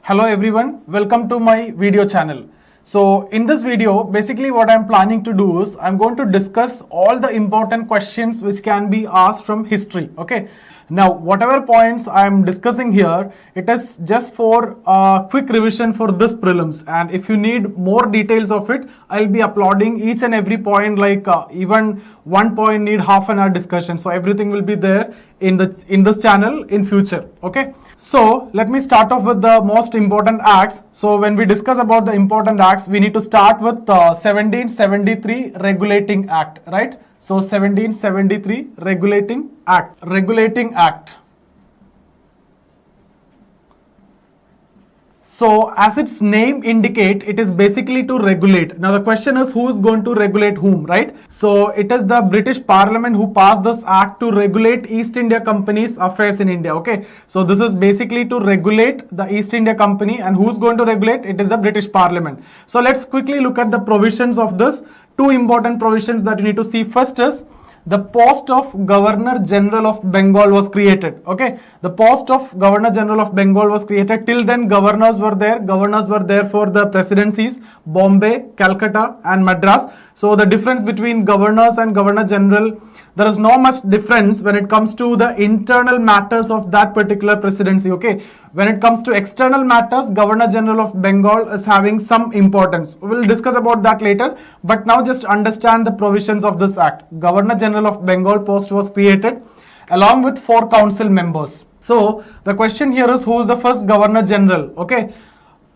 Hello everyone, welcome to my video channel. So in this video, basically what I'm planning to do is I'm going to discuss all the important questions which can be asked from history. Okay. Now whatever points I'm discussing here, it is just for a quick revision for this prelims, and if you need more details of it, I'll be uploading each and every point, like even one point need half an hour discussion. So everything will be there in this channel in future. Okay. So let me start off with the most important acts. So when we discuss about the important acts, we need to start with 1773 Regulating Act, right? So 1773 Regulating Act. So as its name indicate, it is basically to regulate. Now the question is, who is going to regulate whom, right? So it is the British Parliament who passed this act to regulate East India Company's affairs in India. Okay, so this is basically to regulate the East India Company, and who's going to regulate? It is the British Parliament. So let's quickly look at the provisions of this. Two important provisions that you need to see. First is the post of Governor General of Bengal was created. Okay, the post of Governor General of Bengal was created. Till then, governors were there. Governors were there for the presidencies, Bombay, Calcutta, and Madras. So the difference between governors and Governor General, there is no much difference when it comes to the internal matters of that particular presidency. Okay, when it comes to external matters, Governor General of Bengal is having some importance. We will discuss about that later, but now just understand the provisions of this act. Governor General of Bengal post was created along with 4 council members. So the question here is, who is the first Governor General? Okay,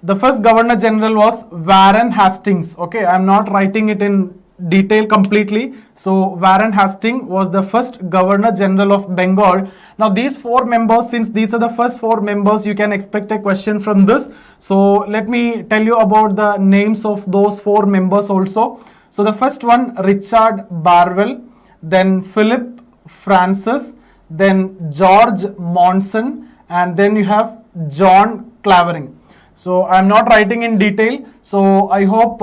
the first Governor General was Warren Hastings. Okay, I am not writing it in detail completely. So Warren Hastings was the first Governor General of Bengal. Now these 4 members, since these are the first 4 members, you can expect a question from this. So let me tell you about the names of those 4 members also. So the first one, Richard Barwell, then Philip Francis, then George Monson, and then you have John Clavering. So I'm not writing in detail. So I hope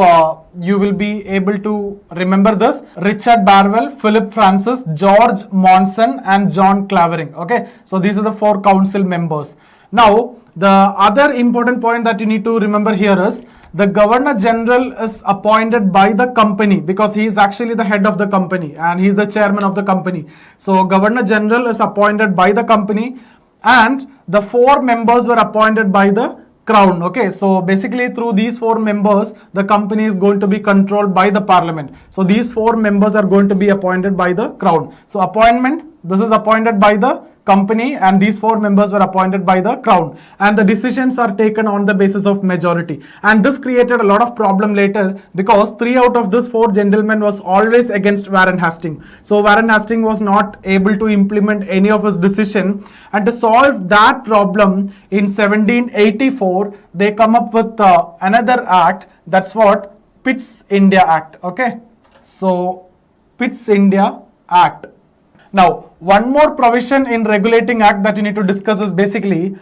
you will be able to remember this. Richard Barwell, Philip Francis, George Monson, and John Clavering. Okay, so these are the 4 council members. Now the other important point that you need to remember here is, the Governor General is appointed by the company, because he is actually the head of the company and he is the chairman of the company. So Governor General is appointed by the company, and the 4 members were appointed by the Crown. Okay, so basically through these 4 members, the company is going to be controlled by the Parliament. So these 4 members are going to be appointed by the Crown. So appointment, this is appointed by the company, and these 4 members were appointed by the Crown, and the decisions are taken on the basis of majority. And this created a lot of problem later, because 3 out of these 4 gentlemen was always against Warren Hastings. So Warren Hastings was not able to implement any of his decision, and to solve that problem in 1784 they come up with another act. That's what Pitt's India Act. Okay, so Pitt's India Act. Now, one more provision in Regulating Act that you need to discuss is, basically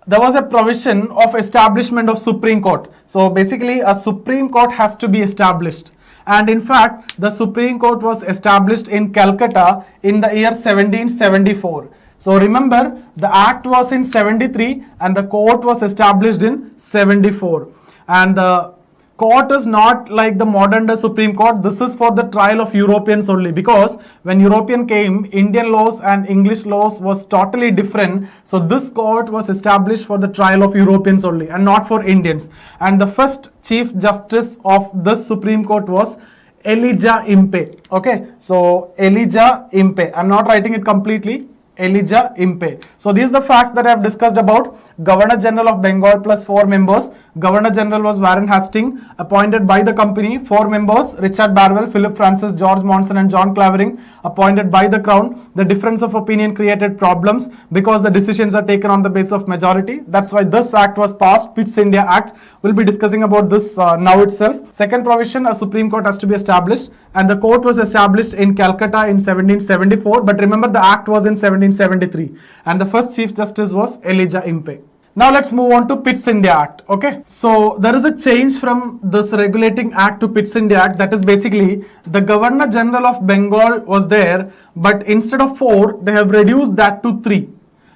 there was a provision of establishment of Supreme Court. So basically a Supreme Court has to be established, and in fact the Supreme Court was established in Calcutta in the year 1774. So remember, the act was in 73 and the court was established in 74, and the court is not like the modern day Supreme Court. This is for the trial of Europeans only, because when European came, Indian laws and English laws was totally different. So this court was established for the trial of Europeans only and not for Indians. And the first Chief Justice of this Supreme Court was Elijah Impey. Okay, so Elijah Impey, I'm not writing it completely. Elijah Impey. So these are the facts that I have discussed about Governor General of Bengal plus 4 members. Governor General was Warren Hastings, appointed by the company. 4 members, Richard Barwell, Philip Francis, George Monson, and John Clavering, appointed by the Crown. The difference of opinion created problems because the decisions are taken on the basis of majority. That's why this act was passed, Pitt's India Act. We'll be discussing about this now itself. Second provision, a Supreme Court has to be established, and the court was established in Calcutta in 1774. But remember, the act was in 1773, and the first Chief Justice was Elijah Impey. Now let's move on to Pitt's India Act. Okay, so there is a change from this Regulating Act to Pitt's India Act. That is basically, the Governor General of Bengal was there, but instead of 4, they have reduced that to 3.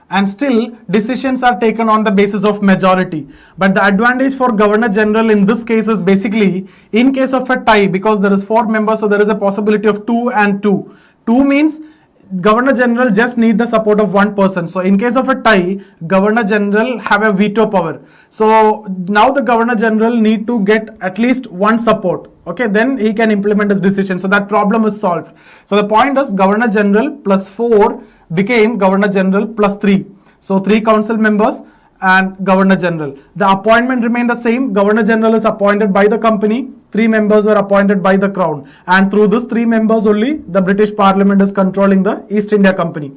and still decisions are taken on the basis of majority. But the advantage for Governor General in this case is basically in case of a tie, because there is 4 members, so there is a possibility of 2 and 2. 2 means Governor General just need the support of one person. So in case of a tie, Governor General have a veto power. So now the Governor General need to get at least one support. Okay, then he can implement his decision. So that problem is solved. So the point is Governor General plus 4 became Governor General plus 3. So 3 council members and Governor General. The appointment remained the same. Governor General is appointed by the company. 3 members were appointed by the crown, and through this 3 members only the British Parliament is controlling the East India Company.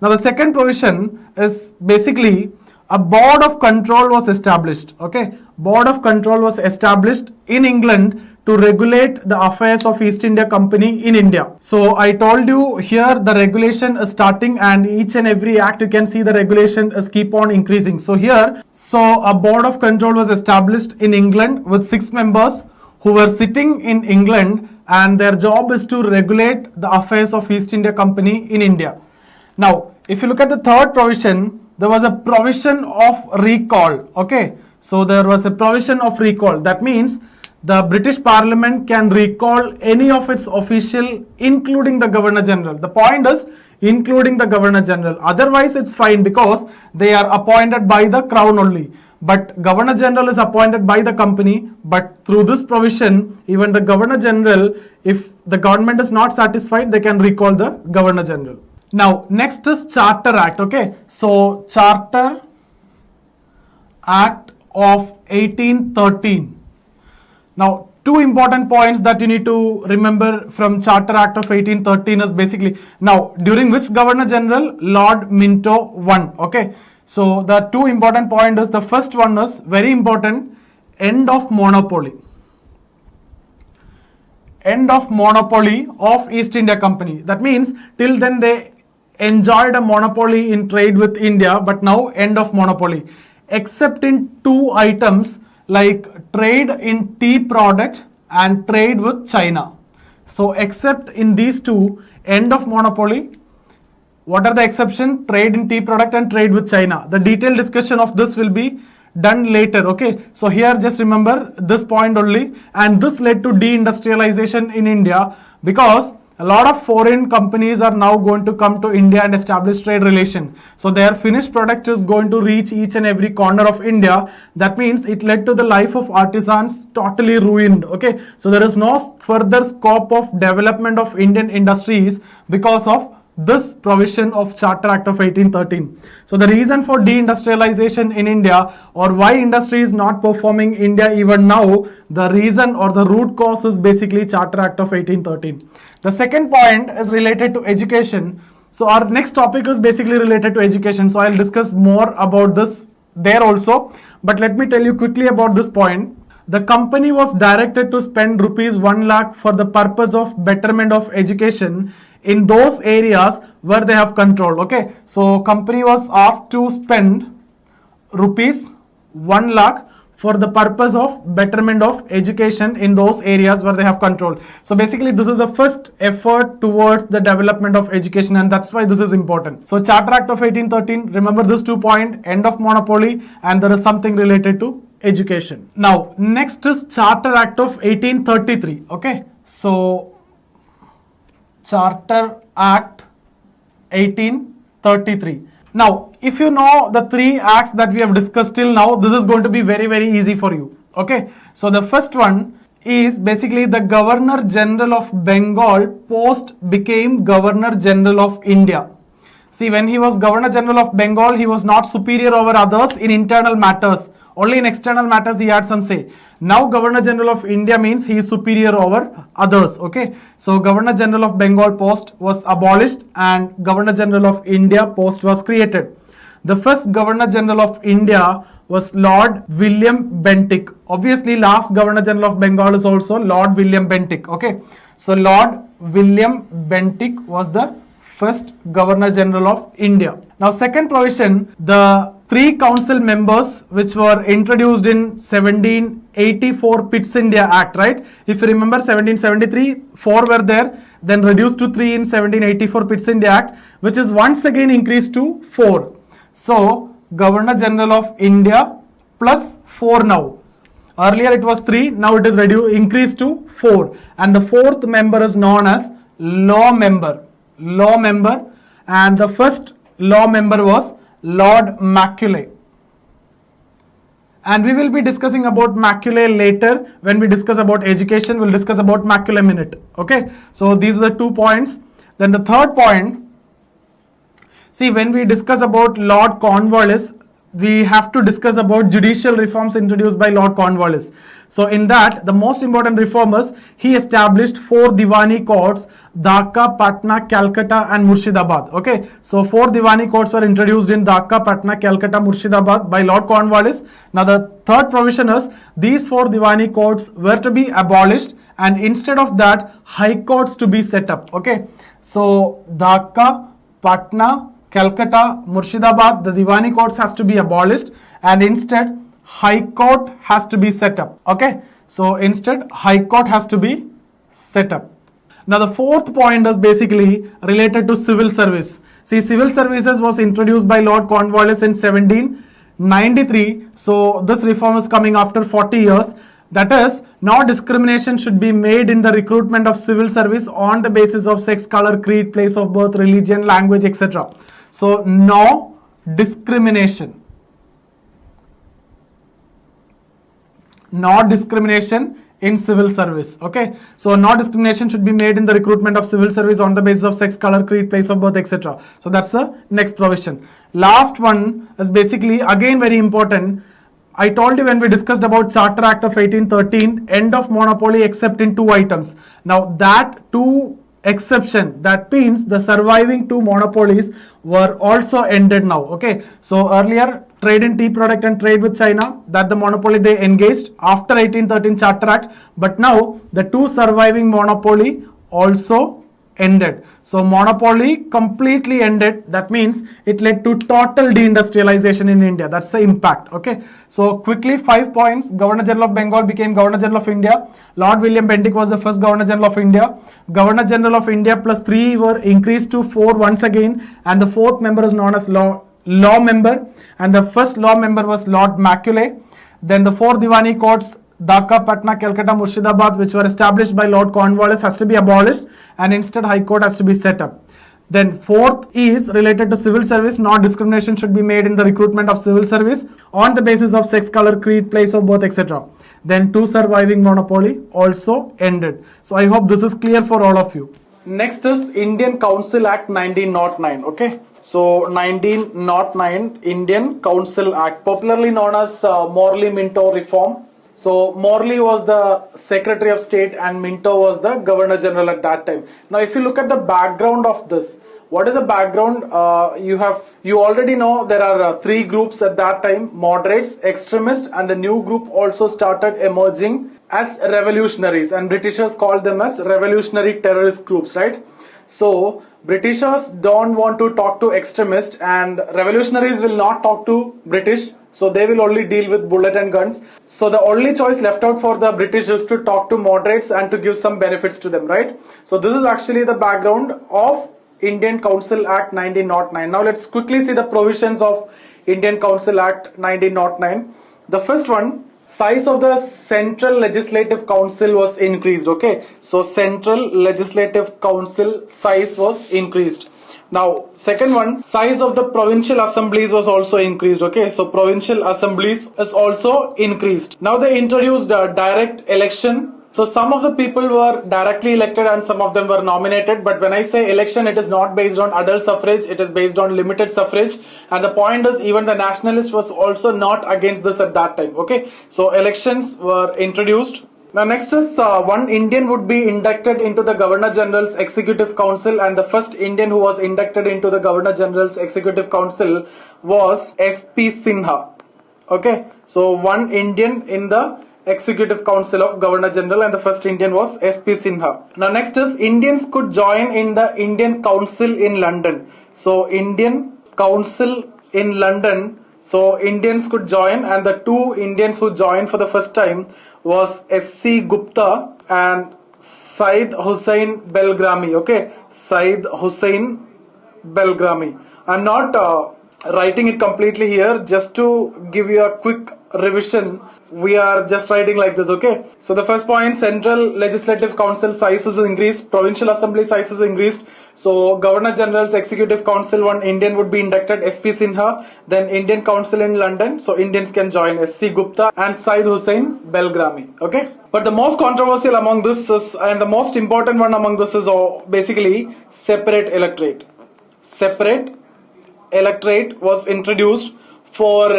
Now the second provision is basically a board of control was established. Okay, board of control was established in England to regulate the affairs of East India Company in India. So I told you here the regulation is starting, and each and every act you can see the regulation is keep on increasing. So here, a board of control was established in England with 6 members who were sitting in England, and their job is to regulate the affairs of East India Company in India. Now, if you look at the third provision, there was a provision of recall. Okay, so there was a provision of recall. That means the British Parliament can recall any of its official, including the Governor General. The point is including the Governor General. Otherwise, it's fine because they are appointed by the Crown only. But Governor General is appointed by the company, but through this provision, even the Governor General, if the government is not satisfied, they can recall the Governor General. Now, next is Charter Act, okay. So, Charter Act of 1813. Now, 2 important points that you need to remember from Charter Act of 1813 is basically, now, during which Governor General? Lord Minto 1, okay. So the 2 important points is, the first one is very important, end of monopoly. End of monopoly of East India Company. That means till then they enjoyed a monopoly in trade with India, but now end of monopoly. Except in 2 items like trade in tea product and trade with China. So except in these 2, end of monopoly. What are the exceptions? Trade in tea product and trade with China. The detailed discussion of this will be done later. Okay, so here just remember this point only, and this led to deindustrialization in India because a lot of foreign companies are now going to come to India and establish trade relation. So their finished product is going to reach each and every corner of India. That means it led to the life of artisans totally ruined. Okay, so there is no further scope of development of Indian industries because of this provision of Charter Act of 1813. So the reason for deindustrialization in India, or why industry is not performing India even now, the reason or the root cause is basically Charter Act of 1813. The second point is related to education. So our next topic is basically related to education. So I'll discuss more about this there also. But let me tell you quickly about this point. The company was directed to spend rupees 1 lakh for the purpose of betterment of education in those areas where they have control. Okay, so company was asked to spend rupees 1 lakh for the purpose of betterment of education in those areas where they have control. So basically this is the first effort towards the development of education, and that's why this is important. So Charter Act of 1813, remember this 2 points, end of monopoly, and there is something related to education. Now next is Charter Act of 1833. Okay, so Charter Act 1833. Now, if you know the 3 acts that we have discussed till now, this is going to be very, very easy for you. Okay, so the first one is basically the Governor General of Bengal post became Governor General of India. See, when he was Governor General of Bengal, he was not superior over others in internal matters. Only in external matters he had some say. Now Governor General of India means he is superior over others. Okay, so Governor General of Bengal post was abolished and Governor General of India post was created. The first Governor General of India was Lord William Bentinck. Obviously last Governor General of Bengal is also Lord William Bentinck. Okay, so Lord William Bentinck was the first Governor General of India. Now second provision, the 3 council members which were introduced in 1784 Pitt's India Act, right? If you remember 1773, 4 were there, then reduced to 3 in 1784 Pitt's India Act, which is once again increased to 4. So Governor General of India plus 4 now. Earlier it was 3, now it is increased to 4. And the fourth member is known as law member. Law member. And the first law member was Lord Macaulay. And we will be discussing about Macaulay later. When we discuss about education, we'll discuss about Macaulay minute. Okay. So these are the 2 points. Then the third point, see, when we discuss about Lord Cornwallis, we have to discuss about judicial reforms introduced by Lord Cornwallis. So in that, the most important reformers, he established 4 Diwani courts, Dhaka, Patna, Calcutta and Murshidabad. Okay, so 4 Diwani courts were introduced in Dhaka, Patna, Calcutta, Murshidabad by Lord Cornwallis. Now the third provision is, these 4 Diwani courts were to be abolished and instead of that, high courts to be set up. Okay, so Dhaka, Patna, Calcutta, Murshidabad, the Diwani courts has to be abolished and instead High Court has to be set up. Okay, so instead High Court has to be set up. Now the fourth point is basically related to civil service. See, civil services was introduced by Lord Cornwallis in 1793. So this reform is coming after 40 years. That is, no discrimination should be made in the recruitment of civil service on the basis of sex, color, creed, place of birth, religion, language, etc. So no discrimination. No discrimination in civil service. Okay. So no discrimination should be made in the recruitment of civil service on the basis of sex, color, creed, place of birth, etc. So that's the next provision. Last one is basically again very important. I told you when we discussed about Charter Act of 1813, end of monopoly except in 2 items. Now that 2 exception, that means the surviving 2 monopolies were also ended now. Okay, so earlier trade in tea product and trade with China, that the monopoly they engaged after 1813 Charter Act, but now the 2 surviving monopoly also ended. So monopoly completely ended. That means it led to total deindustrialization in India. That's the impact. Okay. So quickly 5 points. Governor General of Bengal became Governor General of India. Lord William Bentinck was the first Governor General of India. Governor General of India plus 3 were increased to 4 once again. And the 4th member is known as law member. And the first law member was Lord Macaulay. Then the 4 Diwani courts, Dhaka, Patna, Calcutta, Murshidabad, which were established by Lord Cornwallis, has to be abolished and instead High Court has to be set up. Then 4th is related to civil service. No discrimination should be made in the recruitment of civil service on the basis of sex, color, creed, place of birth, etc. Then 2 surviving monopoly also ended. So I hope this is clear for all of you. Next is Indian Council Act 1909. Okay. So 1909 Indian Council Act, popularly known as Morley-Minto reform. So Morley was the Secretary of State and Minto was the Governor General at that time. Now if you look at the background of this, what is the background? You already know there are 3 groups at that time: moderates, extremists, and a new group also started emerging as revolutionaries, and Britishers called them as revolutionary terrorist groups, right? So Britishers don't want to talk to extremists and revolutionaries will not talk to British. So they will only deal with bullet and guns. So the only choice left out for the British is to talk to moderates and to give some benefits to them, right? So this is actually the background of Indian Council Act 1909. Now let's quickly see the provisions of Indian Council Act 1909. The first one, size of the Central Legislative Council was increased. Okay, so Central Legislative Council size was increased. Now second one, size of the provincial assemblies was also increased. Okay, so provincial assemblies is also increased. Now they introduced a direct election. So some of the people were directly elected and some of them were nominated. But when I say election, it is not based on adult suffrage. It is based on limited suffrage. And the point is, even the nationalist was also not against this at that time. Okay, so elections were introduced. Now next is one Indian would be inducted into the Governor General's Executive Council, and the first Indian who was inducted into the Governor General's Executive Council was S.P. Sinha. Okay, so one Indian in the Executive Council of Governor General, and the first Indian was S.P. Sinha. Now next is Indians could join in the Indian Council in London. So Indian Council in London, so Indians could join, and the 2 Indians who joined for the first time was S.C. Gupta and Syed Hussain Belgrami. Okay, Syed Hussain Belgrami. I'm not writing it completely here. Just to give you a quick revision, we are just writing like this, okay? So the first point, Central Legislative Council size is increased, Provincial Assembly size is increased. So Governor General's Executive Council, one Indian would be inducted, SP Sinha. Then Indian Council in London, so Indians can join, SC Gupta and Said Hussain Belgrami, okay? But the most controversial among this is, and the most important one among this is basically separate electorate. Separate electorate was introduced for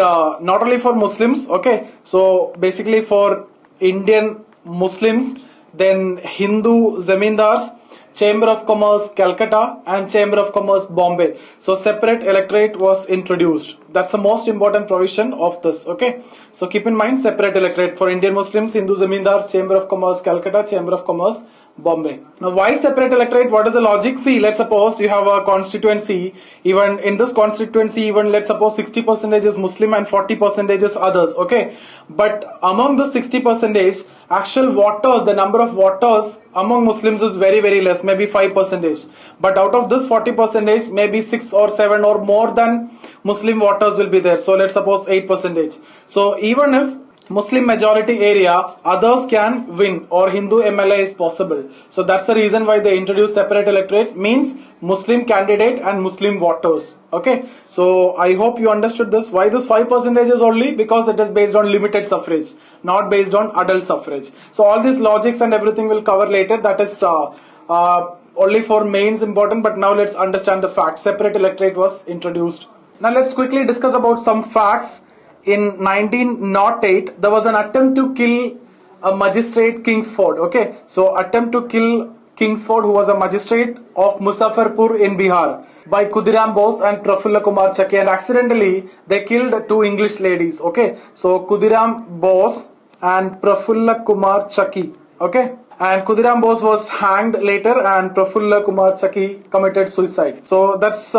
not only for Muslims, okay, so basically for Indian Muslims, then Hindu zamindars, Chamber of Commerce Calcutta and Chamber of Commerce Bombay. So separate electorate was introduced. That's the most important provision of this, okay? So keep in mind, separate electorate for Indian Muslims, Hindu zamindars, Chamber of Commerce Calcutta, Chamber of Commerce Bombay. Now why separate electorate? What is the logic? See, let's suppose you have a constituency, even in this constituency, even let's suppose 60% is Muslim and 40% is others, okay? But among the 60%, actual voters, the number of voters among Muslims is very, very less, maybe 5%. But out of this 40%, maybe 6 or 7 or more than Muslim voters will be there. So let's suppose 8%. So even if Muslim majority area, others can win, or Hindu MLA is possible. So that's the reason why they introduced separate electorate, means Muslim candidate and Muslim voters. Okay, so I hope you understood this. Why this 5% is only? Because it is based on limited suffrage, not based on adult suffrage. So all these logics and everything will cover later. That is only for mains important, but now let's understand the facts. Separate electorate was introduced. Now let's quickly discuss about some facts. In 1908, there was an attempt to kill a magistrate Kingsford. Okay, so attempt to kill Kingsford, who was a magistrate of Muzaffarpur in Bihar, by Khudiram Bose and Prafulla Kumar Chakki, and accidentally they killed two English ladies. Okay, so Khudiram Bose and Prafulla Kumar Chakki. Okay, and Khudiram Bose was hanged later, and Prafulla Kumar Chakki committed suicide. So that's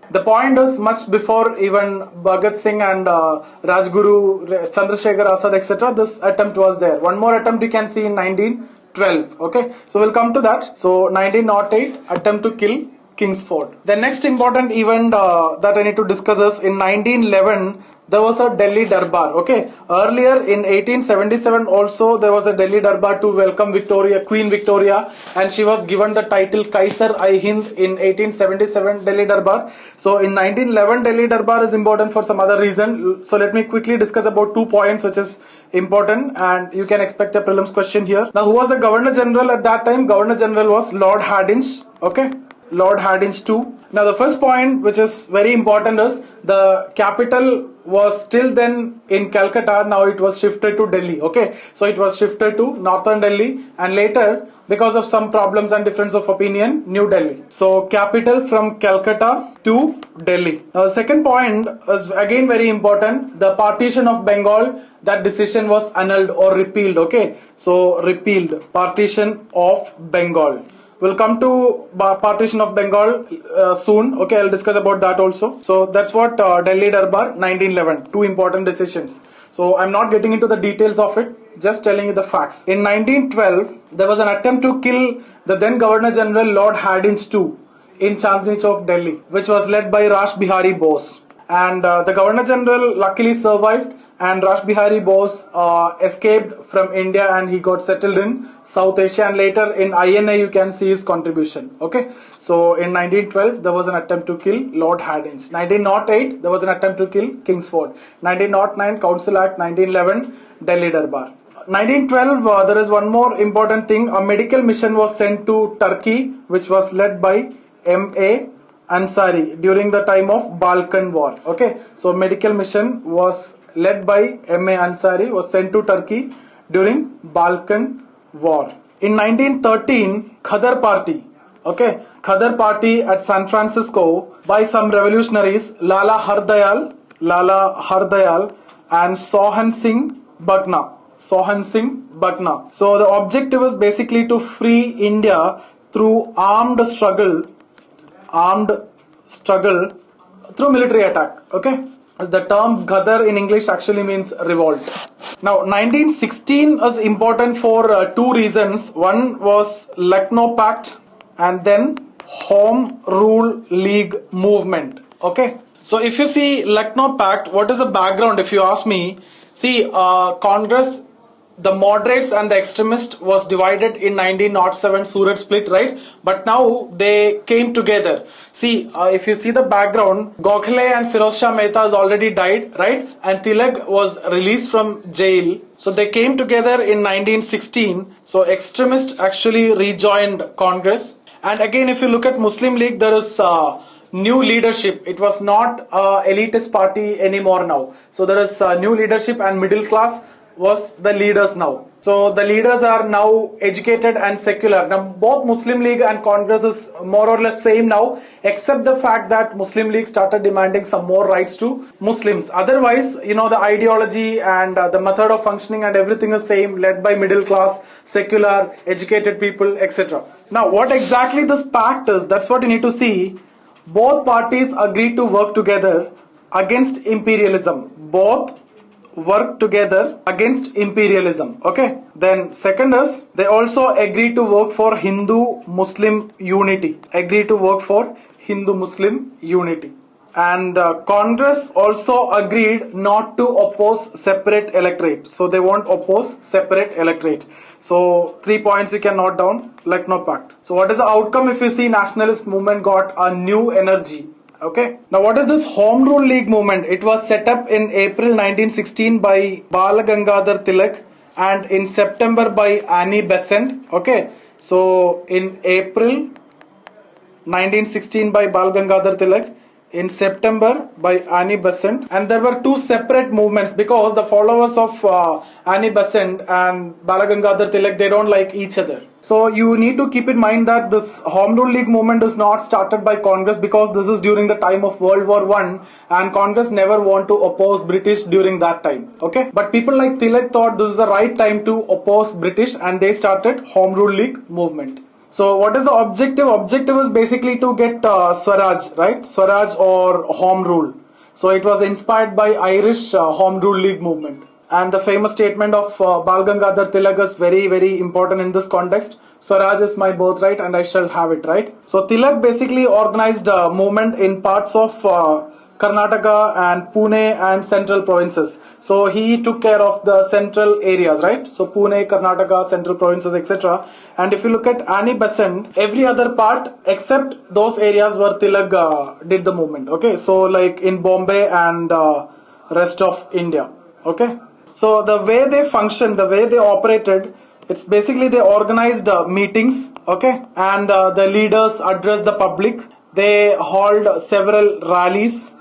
the point is, much before even Bhagat Singh and Rajguru, Chandrasekhar Azad, etc., this attempt was there. One more attempt you can see in 1912. Okay, so we'll come to that. So 1908, attempt to kill Kingsford. The next important event that I need to discuss is in 1911. There was a Delhi Darbar. Okay, earlier in 1877 also there was a Delhi Darbar to welcome Victoria, Queen Victoria, and she was given the title Kaisar-i-Hind in 1877 Delhi Darbar. So in 1911 Delhi Darbar is important for some other reason. So let me quickly discuss about 2 points which is important, and you can expect a prelims question here. Now, who was the Governor General at that time? Governor General was Lord Hardinge. Okay, Lord Hardinge too. Now the first point which is very important is the capital was still then in Calcutta, now it was shifted to Delhi. Okay, so it was shifted to northern Delhi, and later because of some problems and difference of opinion, New Delhi. So capital from Calcutta to Delhi. Now the second point is again very important, the partition of Bengal, that decision was annulled or repealed. Okay, so repealed, partition of Bengal. We'll come to partition of Bengal soon. Okay, I'll discuss about that also. So that's what Delhi Darbar 1911. 2 important decisions. So I'm not getting into the details of it, just telling you the facts. In 1912, there was an attempt to kill the then Governor General Lord Hardinge too in Chandni Chowk, Delhi, which was led by Rash Bihari Bose. And the Governor General luckily survived, and Rash Bihari Bose escaped from India and he got settled in South Asia, and later in INA you can see his contribution. Okay, so in 1912 there was an attempt to kill Lord Hardinge. 1908 there was an attempt to kill Kingsford. 1909 Council Act. 1911 Delhi Darbar. 1912 there is one more important thing. A medical mission was sent to Turkey, which was led by M.A. Ansari during the time of Balkan War. Okay, so medical mission was led by M.A. Ansari, was sent to Turkey during Balkan War. In 1913, Khadar Party, okay, Khadar Party at San Francisco by some revolutionaries, Lala Hardayal and Sohan Singh Bhagna. So the objective is basically to free India through armed struggle through military attack. Okay, the term Ghadar in English actually means revolt. Now 1916 is important for 2 reasons. One was Lucknow Pact and then Home Rule League movement. Okay, So if you see Lucknow Pact, what is the background if you ask me? See, Congress, the moderates and the extremists was divided in 1907 Surat split, right? But now they came together. See, if you see the background, Gokhale and Firoz Shah Mehta has already died, right? And Tilak was released from jail. So they came together in 1916. So extremists actually rejoined Congress. And again, if you look at Muslim League, there is new leadership. It was not elitist party anymore now. So there is new leadership and middle class was the leaders now. So the leaders are now educated and secular. Now both Muslim League and Congress is more or less same now, except the fact that Muslim League started demanding some more rights to Muslims. Otherwise, you know, the ideology and the method of functioning and everything is same, led by middle class, secular, educated people, etc. Now what exactly this pact is, that's what you need to see. Both parties agreed to work together against imperialism. Both work together against imperialism. Okay. Then second is they also agree to work for Hindu-Muslim unity. Agree to work for Hindu-Muslim unity. And Congress also agreed not to oppose separate electorate. So they won't oppose separate electorate. So 3 points you can note down. Lucknow Pact. So what is the outcome if you see nationalist movement got a new energy? Okay. Now what is this Home Rule League movement? It was set up in April 1916 by Bal Gangadhar Tilak and in September by Annie Besant. Okay. So in April 1916 by Bal Gangadhar Tilak, in September by Annie Besant, and there were two separate movements because the followers of Annie Besant and Balagangadhar Tilak, they don't like each other. So you need to keep in mind that this Home Rule League movement is not started by Congress because this is during the time of World War I and Congress never want to oppose British during that time. Okay, but people like Tilak thought this is the right time to oppose British and they started Home Rule League movement. So what is the objective? Objective is basically to get Swaraj, right? Swaraj or Home Rule. So it was inspired by Irish Home Rule League movement. And the famous statement of Bal Gangadhar Tilak is very, very important in this context. Swaraj is my birthright and I shall have it, right? So Tilak basically organized a movement in parts of Karnataka and Pune and central provinces. So he took care of the central areas, right? So Pune, Karnataka, central provinces, etc. And if you look at Annie Besant, every other part except those areas where Tilak did the movement. Okay, so like in Bombay and rest of India. Okay, so the way they functioned, the way they operated, it's basically they organized meetings. Okay, and the leaders addressed the public. They held several rallies.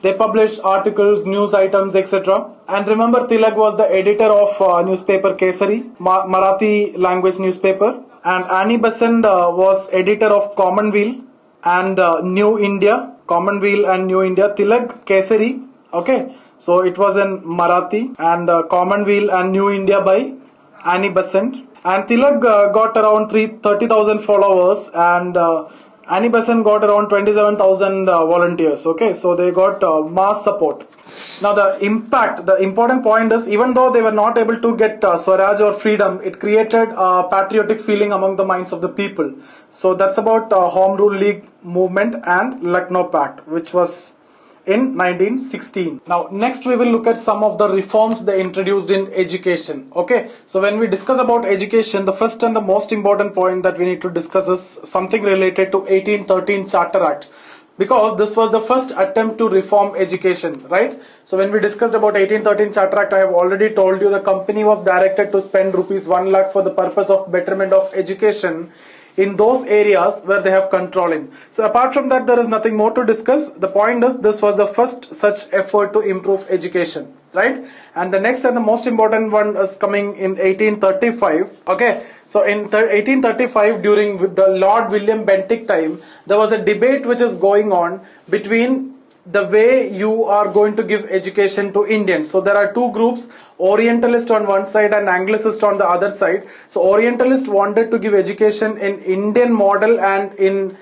They published articles, news items, etc. And remember, Tilak was the editor of newspaper Kesari, Marathi language newspaper. And Annie Besant was editor of Commonweal and New India. Commonweal and New India. Tilak Kesari. Okay. So it was in Marathi and Commonweal and New India by Annie Besant. And Tilak got around 30,000 followers and Annie Besant got around 27,000 volunteers. Okay, so they got mass support. Now the impact, the important point is, even though they were not able to get Swaraj or freedom, it created a patriotic feeling among the minds of the people. So that's about Home Rule League movement and Lucknow Pact, which was in 1916. Now next we will look at some of the reforms they introduced in education. Okay, so when we discuss about education, the first and the most important point that we need to discuss is something related to 1813 Charter Act, because this was the first attempt to reform education, right? So when we discussed about 1813 Charter Act, I have already told you the company was directed to spend rupees 1 lakh for the purpose of betterment of education in those areas where they have control in. So apart from that, there is nothing more to discuss. The point is, this was the first such effort to improve education, right? And the next and the most important one is coming in 1835. Okay, so in 1835, during the Lord William Bentinck time, there was a debate which is going on between the way you are going to give education to Indians. So there are two groups, Orientalist on one side and Anglicist on the other side. So Orientalist wanted to give education in Indian model and in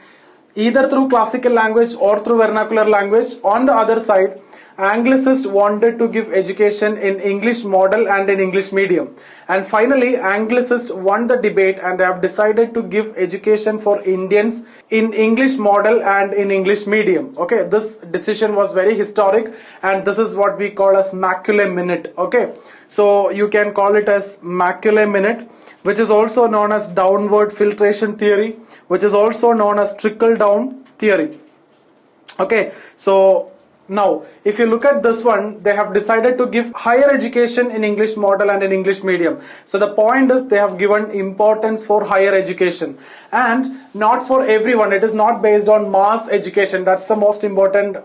either through classical language or through vernacular language. On the other side, Anglicists wanted to give education in English model and in English medium. And finally, Anglicists won the debate and they have decided to give education for Indians in English model and in English medium. Okay, this decision was very historic and this is what we call as Macaulay Minute. Okay, so you can call it as Macaulay Minute, which is also known as downward filtration theory, which is also known as trickle down theory. Okay, so now if you look at this one, they have decided to give higher education in English model and in English medium. So the point is they have given importance for higher education and not for everyone. It is not based on mass education. That's the most important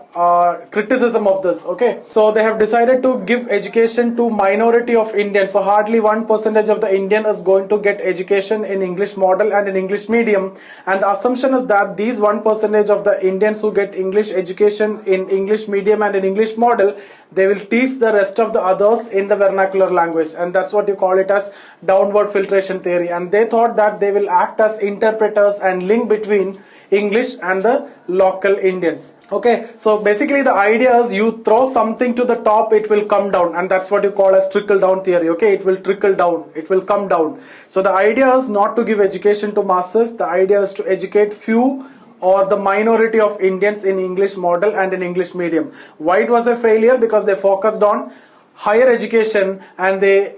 criticism of this. Okay, so they have decided to give education to minority of Indians. So hardly 1% of the Indian is going to get education in English model and in English medium, and the assumption is that these 1% of the Indians who get English education in English medium and in English model, they will teach the rest of the others in the vernacular language, and that's what you call it as downward filtration theory. And they thought that they will act as interpreters and link between English and the local Indians. Okay, so basically the idea is you throw something to the top, it will come down, and that's what you call as trickle down theory. Okay, it will trickle down, it will come down. So the idea is not to give education to masses, the idea is to educate few or the minority of Indians in English model and in English medium. Why it was a failure? Because they focused on higher education and they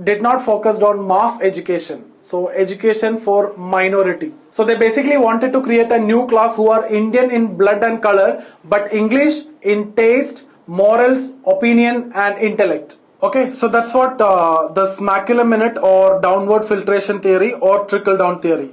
did not focus on mass education. So education for minority. So they basically wanted to create a new class who are Indian in blood and color, but English in taste, morals, opinion and intellect. Okay, so that's what the Macaulay Minute or downward filtration theory or trickle down theory.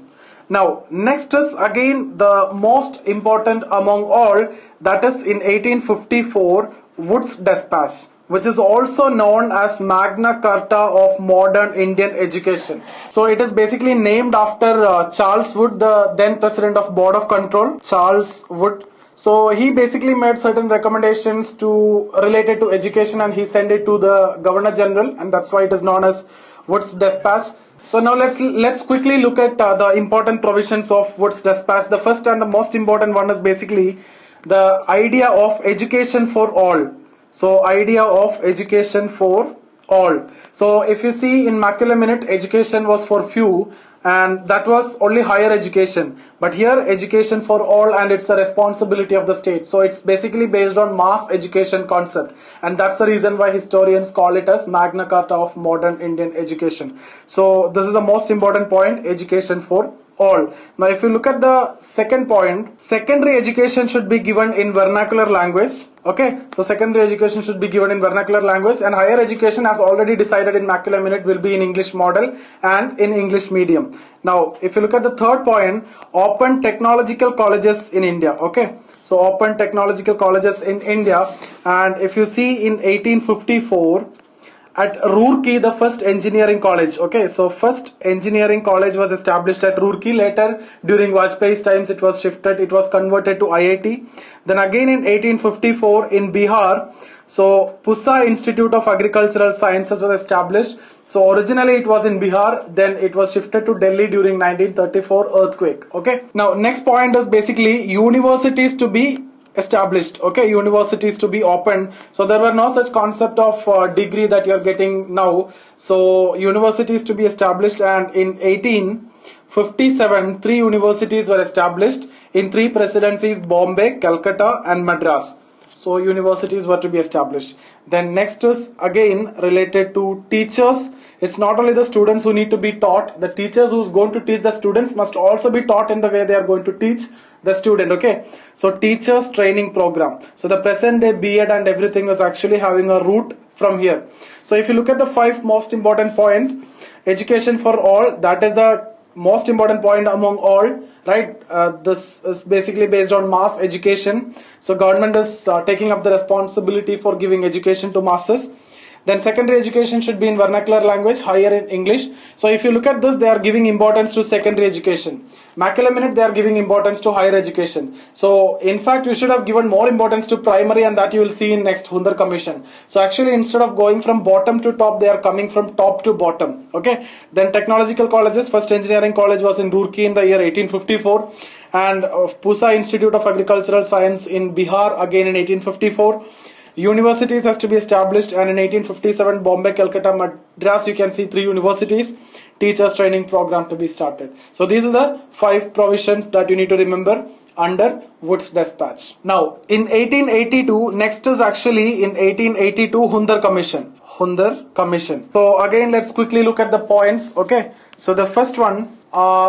Now next is again the most important among all, that is in 1854 Wood's Dispatch, which is also known as Magna Carta of modern Indian education. So it is basically named after Charles Wood, the then president of Board of Control, Charles Wood. So he basically made certain recommendations to related to education and he sent it to the Governor General, and that's why it is known as Wood's Dispatch. So now let's quickly look at the important provisions of Wood's Dispatch. The first and the most important one is basically the idea of education for all. So idea of education for all. So if you see in Macaulay Minute, education was for few and that was only higher education, but here education for all and it's a responsibility of the state. So it's basically based on mass education concept, and that's the reason why historians call it as Magna Carta of modern Indian education. So this is the most important point, education for all. Now if you look at the second point, secondary education should be given in vernacular language. Okay, so secondary education should be given in vernacular language, and higher education, as already decided in Macaulay Minute, will be in English model and in English medium. Now if you look at the third point, open technological colleges in India. Okay, so open technological colleges in India, and if you see in 1854 at Roorkee, the first engineering college. Okay, so first engineering college was established at Roorkee. Later during Vajpayee's times it was shifted, it was converted to IIT. Then again in 1854 in Bihar, so Pusa Institute of Agricultural Sciences was established. So originally it was in Bihar, then it was shifted to Delhi during 1934 earthquake. Okay, now next point is basically universities to be established. Okay, universities to be opened. So there were no such concept of degree that you are getting now. So universities to be established, and in 1857 3 universities were established in 3 presidencies: Bombay, Calcutta and Madras. So universities were to be established. Then next is again related to teachers. It's not only the students who need to be taught, the teachers who's going to teach the students must also be taught in the way they are going to teach the student. Okay, so teachers training program. So the present day B.Ed and everything is actually having a root from here. So if you look at the 5 most important point, education for all, that is the most important point among all, right? This is basically based on mass education. So government is taking up the responsibility for giving education to masses. Then secondary education should be in vernacular language, higher in English. So if you look at this, they are giving importance to secondary education. Macaulay Minute, they are giving importance to higher education. So in fact, you should have given more importance to primary, and that you will see in next Hundar Commission. So actually, instead of going from bottom to top, they are coming from top to bottom. Okay. Then technological colleges, first engineering college was in Roorkee in the year 1854. And Pusa Institute of Agricultural Science in Bihar again in 1854. Universities has to be established, and in 1857 Bombay, Calcutta, Madras, you can see 3 universities. Teachers training program to be started. So these are the 5 provisions that you need to remember under Wood's dispatch. Now in 1882, next is actually in 1882 Hundar Commission. Hundar Commission. So again, let's quickly look at the points. Okay, so the first one,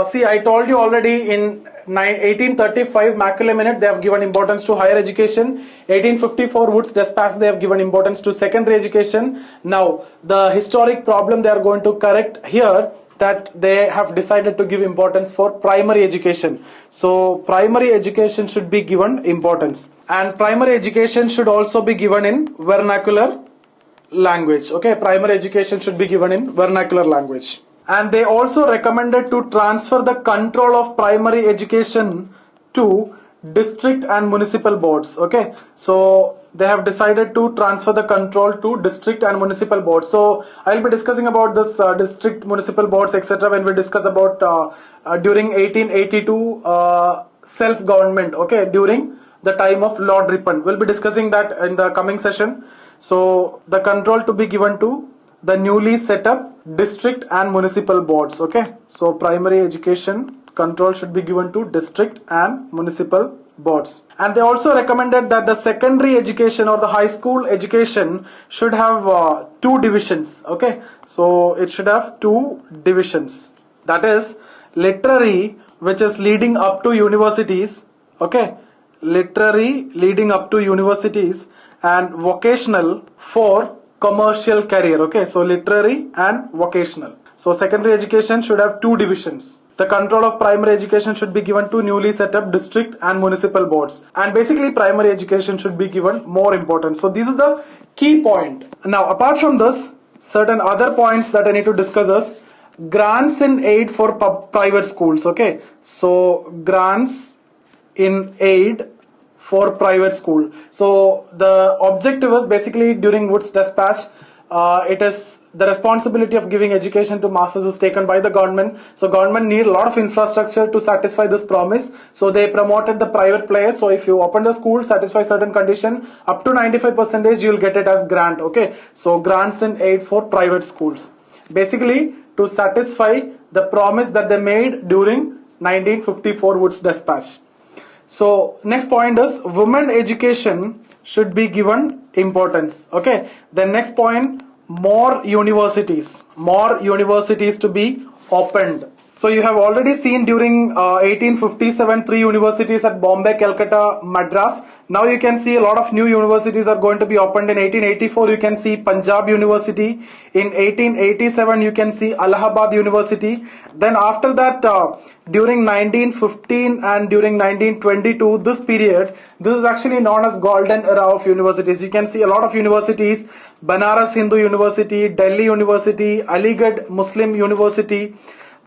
see, I told you already in 1835 Macaulay Minute they have given importance to higher education. 1854 Wood's dispatch they have given importance to secondary education. Now the historic problem they are going to correct here, that they have decided to give importance for primary education. So primary education should be given importance, and primary education should also be given in vernacular language. Okay, primary education should be given in vernacular language. And they also recommended to transfer the control of primary education to district and municipal boards. Okay, so they have decided to transfer the control to district and municipal boards. So I'll be discussing about this district, municipal boards, etc. when we discuss about during 1882 self-government. Okay, during the time of Lord Ripon. We'll be discussing that in the coming session. So the control to be given to the newly set up district and municipal boards. Okay, so primary education control should be given to district and municipal boards. And they also recommended that the secondary education or the high school education should have 2 divisions. Okay, so it should have 2 divisions, that is literary, which is leading up to universities. Okay, literary leading up to universities, and vocational for commercial career. Okay, so literary and vocational. So secondary education should have 2 divisions. The control of primary education should be given to newly set up district and municipal boards, and basically primary education should be given more importance. So this is the key point. Now apart from this, certain other points that I need to discuss is grants in aid for private schools. Okay, so grants in aid for private school. So the objective is basically during Wood's dispatch, it is the responsibility of giving education to masses is taken by the government. So government need a lot of infrastructure to satisfy this promise. So they promoted the private players. So if you open the school, satisfy certain condition, up to 95% you will get it as grant. Okay, so grants in aid for private schools, basically to satisfy the promise that they made during 1954 Wood's dispatch. So next point is women education should be given importance. Okay, the next point, more universities to be opened. So you have already seen during 1857 3 universities at Bombay, Calcutta, Madras. Now you can see a lot of new universities are going to be opened. In 1884 you can see Punjab University. In 1887 you can see Allahabad University. Then after that during 1915 and during 1922, this period, this is actually known as golden era of universities. You can see a lot of universities: Banaras Hindu University, Delhi University, Aligarh Muslim University,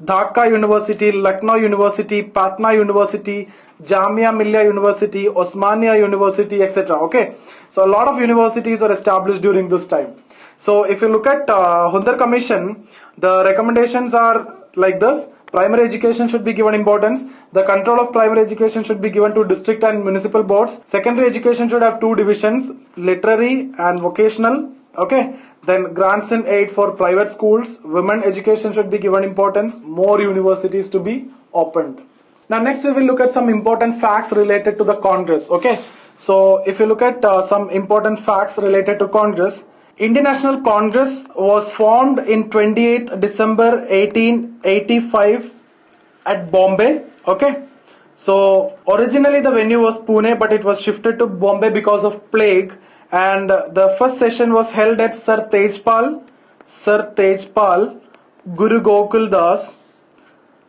Dhaka University, Lucknow University, Patna University, Jamia Millia University, Osmania University, etc. Okay, so a lot of universities are established during this time. So if you look at Hundar Commission, the recommendations are like this. Primary education should be given importance. The control of primary education should be given to district and municipal boards. Secondary education should have 2 divisions, literary and vocational. Okay, then grants in aid for private schools. Women education should be given importance. More universities to be opened. Now next we will look at some important facts related to the Congress. Okay, so if you look at some important facts related to Congress, Indian National Congress was formed in 28th December 1885 at Bombay. Okay, so originally the venue was Pune, but it was shifted to Bombay because of plague. And the first session was held at Sir Tejpal Guru Gokul Das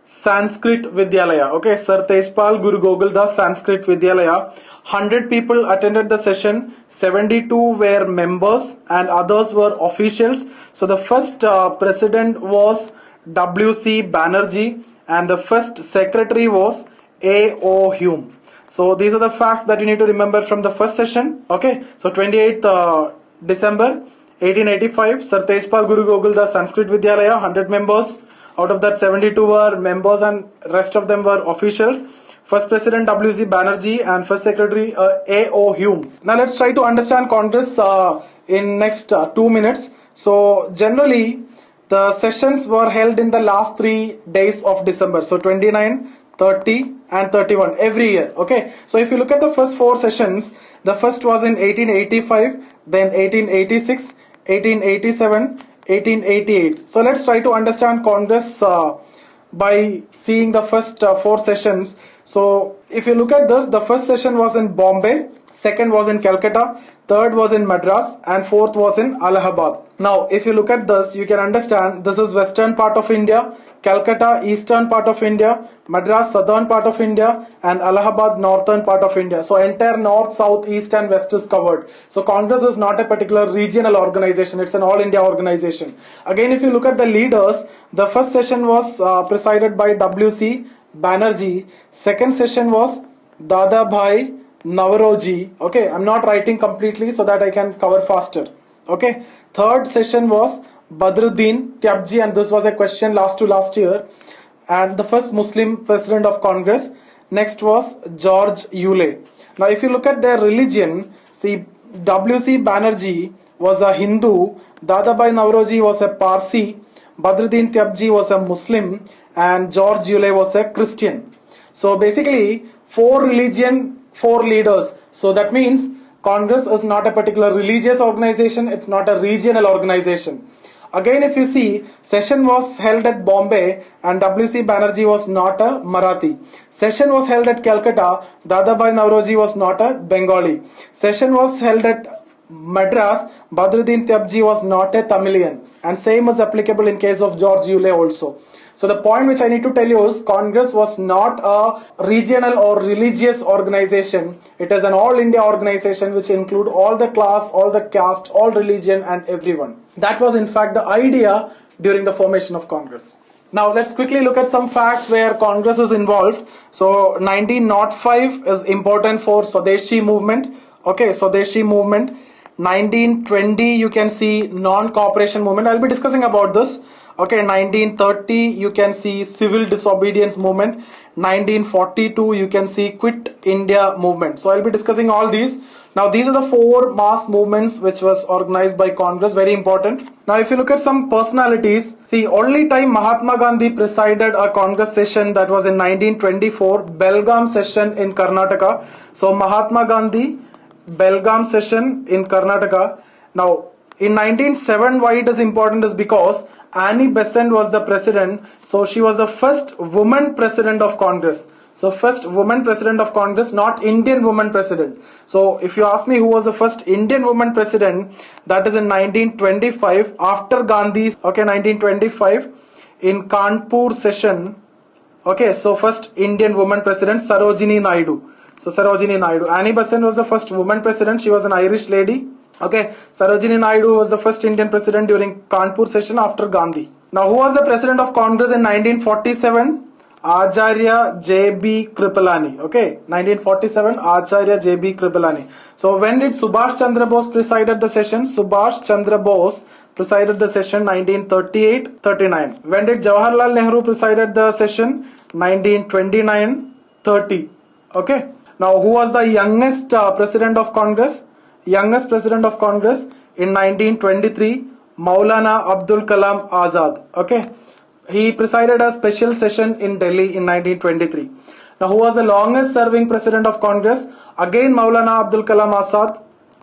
Sanskrit Vidyalaya. Okay, Sir Tejpal Guru Gokul Das Sanskrit Vidyalaya. 100 people attended the session. 72 were members and others were officials. So the first president was W.C. Banerjee and the first secretary was A.O. Hume. So these are the facts that you need to remember from the first session. Okay, so 28th December 1885, Sir Tejpal Guru Gokul Das Sanskrit Vidyalaya, 100 members. Out of that 72 were members and rest of them were officials. First President W.C. Banerjee and First Secretary A.O. Hume. Now let's try to understand Congress in next 2 minutes. So generally the sessions were held in the last 3 days of December. So 29, 30 and 31 every year. Okay. So if you look at the first 4 sessions, the first was in 1885, then 1886, 1887, 1888. So let's try to understand Congress by seeing the first 4 sessions. So if you look at this, the first session was in Bombay, second was in Calcutta, third was in Madras, and fourth was in Allahabad. Now if you look at this, you can understand this is western part of India, Calcutta eastern part of India, Madras southern part of India, and Allahabad northern part of India. So entire north, south, east and west is covered. So Congress is not a particular regional organization, it's an all India organization. Again, if you look at the leaders, the first session was presided by W.C. Banerjee, second session was Dadabhai Naoroji. Okay, I'm not writing completely so that I can cover faster. Okay, third session was Badruddin Tyabji, and this was a question last year, and the first Muslim president of Congress. Next was George Yule. Now if you look at their religion, see, W.C. Banerjee was a Hindu, Dadabhai Naoroji was a Parsi, Badruddin Tyabji was a Muslim, and George Yule was a Christian. So basically 4 religion, 4 leaders. So that means Congress is not a particular religious organization, it's not a regional organization. Again, if you see, session was held at Bombay and W.C. Banerjee was not a Marathi. Session was held at Calcutta, Dadabhai Naoroji was not a Bengali. Session was held at Madras, Badruddin Tyabji was not a Tamilian. And same is applicable in case of George Yule also. So the point which I need to tell you is Congress was not a regional or religious organization. It is an all India organization which include all the class, all the caste, all religion and everyone. That was in fact the idea during the formation of Congress. Now let's quickly look at some facts where Congress is involved. So 1905 is important for Swadeshi movement. Okay, Swadeshi movement. 1920 you can see non-cooperation movement. I'll be discussing about this. Okay, 1930 you can see civil disobedience movement. 1942 you can see quit India movement. So I'll be discussing all these. Now these are the 4 mass movements which was organized by Congress, very important. Now if you look at some personalities, see, only time Mahatma Gandhi presided a Congress session, that was in 1924, Belgaum session in Karnataka. So Mahatma Gandhi, Belgaum session in Karnataka. Now in 1907, why it is important is because Annie Besant was the president, so she was the first woman president of Congress. So first woman president of Congress, not Indian woman president. So if you ask me who was the first Indian woman president, that is in 1925 after Gandhi's, okay, 1925 in Kanpur session. Okay, so first Indian woman president, Sarojini Naidu. So Sarojini Naidu. Annie Besant was the first woman president, she was an Irish lady. Okay, Sarojini Naidu was the first Indian president during Kanpur session after Gandhi. Now who was the president of Congress in 1947? Acharya J.B. Kripalani. Okay, 1947, Acharya J.B. Kripalani. So when did Subhash Chandra Bose presided the session? Subhash Chandra Bose presided the session 1938-39. When did Jawaharlal Nehru presided the session? 1929-30. Okay. Now who was the youngest president of Congress? Youngest president of Congress in 1923, Maulana Abdul Kalam Azad. Okay, he presided a special session in Delhi in 1923. Now who was the longest serving president of Congress? Again Maulana Abdul Kalam Azad,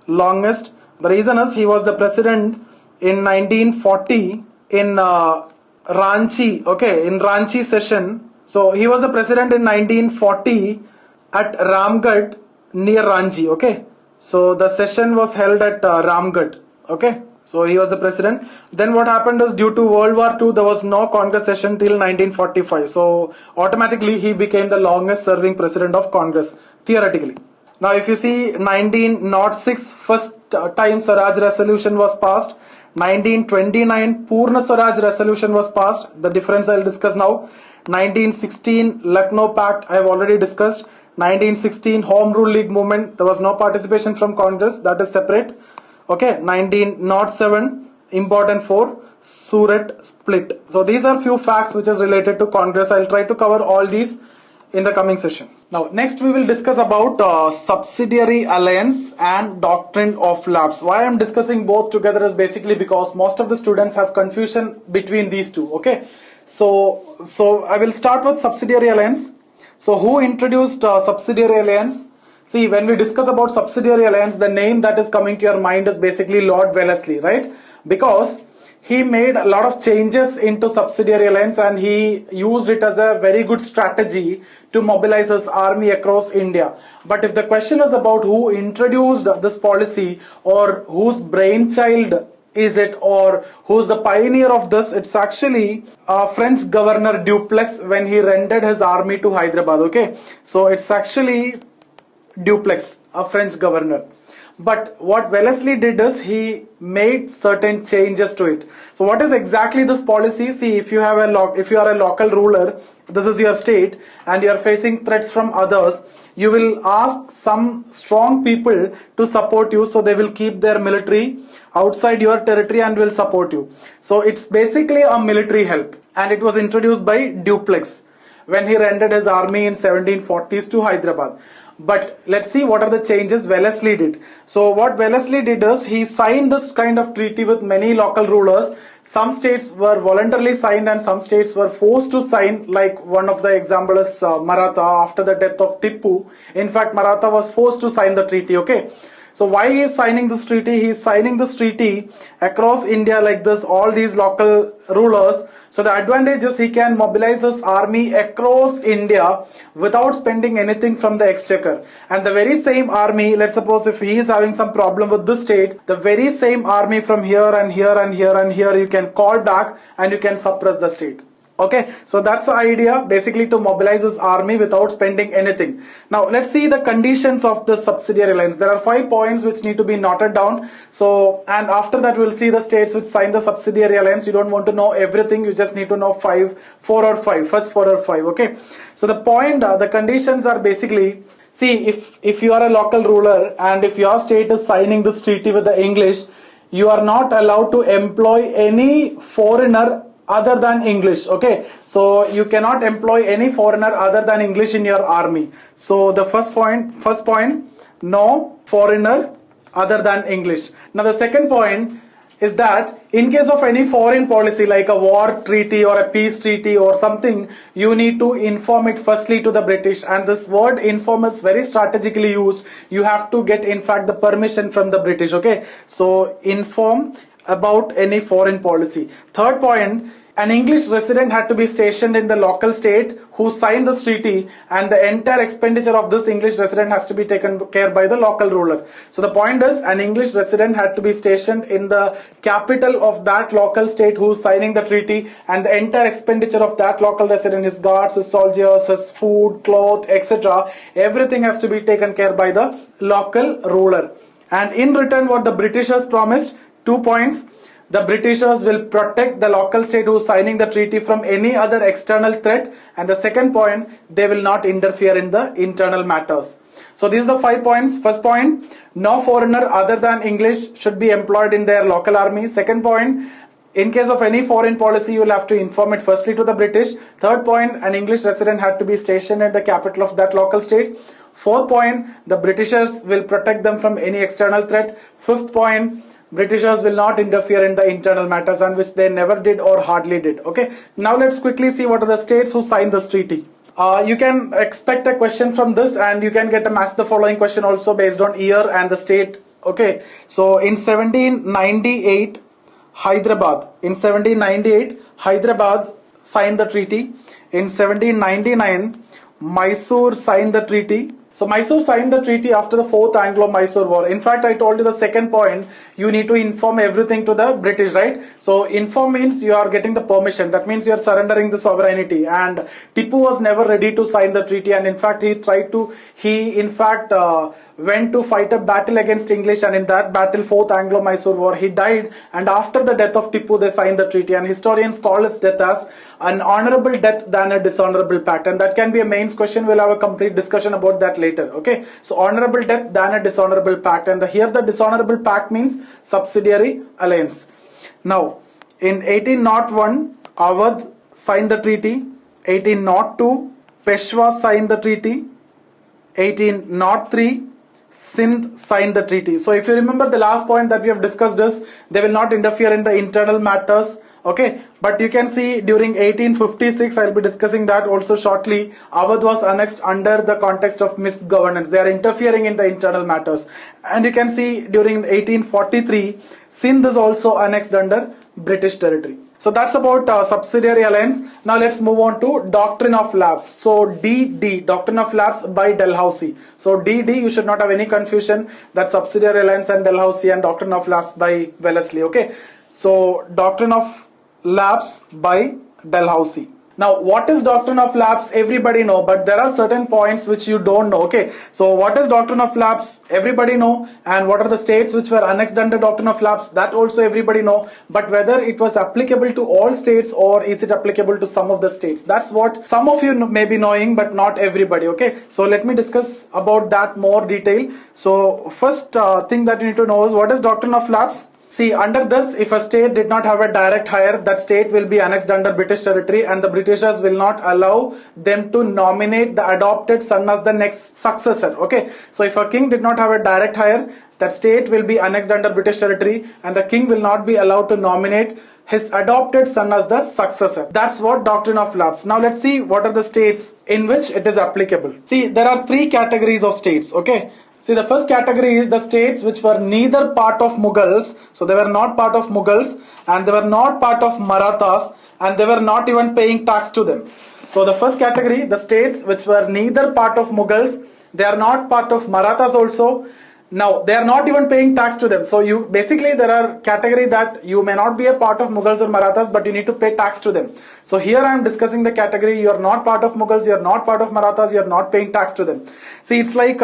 longest. The reason is he was the president in 1940 in Ranchi. Okay, in Ranchi session. So he was the president in 1940 at Ramgarh near Ranchi. Okay. So the session was held at Ramgarh. Okay, so he was the president. Then what happened is, due to World War II, there was no Congress session till 1945. So automatically he became the longest serving president of Congress, theoretically. Now if you see 1906, first time Swaraj resolution was passed. 1929 Purna Swaraj resolution was passed. The difference I'll discuss now. 1916 Lucknow Pact I have already discussed. 1916 Home Rule League movement, there was no participation from Congress, that is separate. Okay, 1907 important for Surat split. So these are few facts which is related to Congress. I'll try to cover all these in the coming session. Now, next we will discuss about subsidiary alliance and doctrine of lapse. Why I am discussing both together is basically because most of the students have confusion between these two. Okay, so I will start with subsidiary alliance. So who introduced subsidiary alliance? See, when we discuss about subsidiary alliance, the name that is coming to your mind is basically Lord Wellesley, right? Because he made a lot of changes into subsidiary alliance and he used it as a very good strategy to mobilize his army across India. But if the question is about who introduced this policy or whose brainchild is it or who's the pioneer of this, it's actually French governor Dupleix when he rendered his army to Hyderabad. Okay, so it's actually Dupleix, a French governor. But what Wellesley did is he made certain changes to it. So what is exactly this policy? See, if you are a local ruler, this is your state, and you are facing threats from others, you will ask some strong people to support you, so they will keep their military outside your territory and will support you. So it's basically a military help, and it was introduced by Dupleix when he rendered his army in 1740s to Hyderabad. But let's see what are the changes Wellesley did. So what Wellesley did is he signed this kind of treaty with many local rulers. Some states were voluntarily signed and some states were forced to sign, like one of the example is Maratha after the death of Tippu. In fact, Maratha was forced to sign the treaty. Okay. So why he is signing this treaty? He is signing this treaty across India like this, all these local rulers. So the advantage is he can mobilize his army across India without spending anything from the exchequer. And the very same army, let's suppose if he is having some problem with this state, the very same army from here and here and here and here you can call back and you can suppress the state. Okay, so that's the idea, basically to mobilize his army without spending anything. Now let's see the conditions of the subsidiary alliance. There are 5 points which need to be noted down. So, and after that we'll see the states which sign the subsidiary alliance. You don't want to know everything, you just need to know 4 or 5, first 4 or 5. Okay, so the conditions are basically, see, if you are a local ruler and if your state is signing this treaty with the English, you are not allowed to employ any foreigner other than English. Okay, so you cannot employ any foreigner other than English in your army. So the first point, no foreigner other than English. Now the second point is that in case of any foreign policy like a war treaty or a peace treaty or something, you need to inform it firstly to the British, and this word inform is very strategically used. You have to get in fact the permission from the British. Okay, so inform about any foreign policy. Third point, an English resident had to be stationed in the local state who signed this treaty, and the entire expenditure of this English resident has to be taken care by the local ruler. So the point is, an English resident had to be stationed in the capital of that local state who is signing the treaty, and the entire expenditure of that local resident, his guards, his soldiers, his food, cloth, etc., everything has to be taken care by the local ruler. And in return, what the Britishers promised, 2 points. The Britishers will protect the local state who is signing the treaty from any other external threat. And the second point, they will not interfere in the internal matters. So these are the 5 points. First point, no foreigner other than English should be employed in their local army. Second point, in case of any foreign policy, you will have to inform it firstly to the British. Third point, an English resident had to be stationed in the capital of that local state. Fourth point, the Britishers will protect them from any external threat. Fifth point, Britishers will not interfere in the internal matters, and which they never did or hardly did. Okay, now let's quickly see what are the states who signed this treaty. You can expect a question from this, and you can get a match the following question also based on year and the state. Okay, so in 1798, Hyderabad. In 1798, Hyderabad signed the treaty. In 1799, Mysore signed the treaty. So Mysore signed the treaty after the 4th Anglo-Mysore War. In fact, I told you the second point, you need to inform everything to the British, right? So inform means you are getting the permission. That means you are surrendering the sovereignty. And Tipu was never ready to sign the treaty. And in fact, he went to fight a battle against English, and in that battle, 4th Anglo-Mysore War, he died, and after the death of Tipu, they signed the treaty, and historians call his death as an honorable death than a dishonorable pact, and that can be a mains question. We'll have a complete discussion about that later. Okay, so honorable death than a dishonorable pact, and here the dishonorable pact means subsidiary alliance. Now, in 1801, Awadh signed the treaty. 1802, Peshwa signed the treaty. 1803, Sindh signed the treaty. So if you remember, the last point that we have discussed is they will not interfere in the internal matters. Okay, but you can see during 1856, I'll be discussing that also shortly, Awadh was annexed under the context of misgovernance. They are interfering in the internal matters. And you can see during 1843, Sindh is also annexed under British territory. So that's about subsidiary alliance. Now let's move on to doctrine of lapse. So DD, doctrine of lapse by Dalhousie. So DD, you should not have any confusion. That's subsidiary alliance and Dalhousie, and doctrine of lapse by Wellesley. Okay, so doctrine of lapse by Dalhousie. Now, what is doctrine of lapse? Everybody know, but there are certain points which you don't know. Okay, so what is doctrine of lapse? Everybody know. And what are the states which were annexed under doctrine of lapse? That also everybody know. But whether it was applicable to all states or is it applicable to some of the states? That's what some of you may be knowing, but not everybody. Okay, so let me discuss about that more detail. So first thing that you need to know is what is doctrine of lapse? See, under this, if a state did not have a direct hire, that state will be annexed under British territory, and the Britishers will not allow them to nominate the adopted son as the next successor. Okay, so if a king did not have a direct hire, that state will be annexed under British territory, and the king will not be allowed to nominate his adopted son as the successor. That's what doctrine of lapse. Now let's see what are the states in which it is applicable. See, there are three categories of states. Okay, see, the first category is the states which were neither part of Mughals, so they were not part of Mughals, and they were not part of Marathas, and they were not even paying tax to them. So the first category, the states which were neither part of Mughals, they are not part of Marathas also. Now, they are not even paying tax to them. So you basically, there are category that you may not be a part of Mughals or Marathas, but you need to pay tax to them. So here I am discussing the category, you are not part of Mughals, you are not part of Marathas, you are not paying tax to them. See, it's like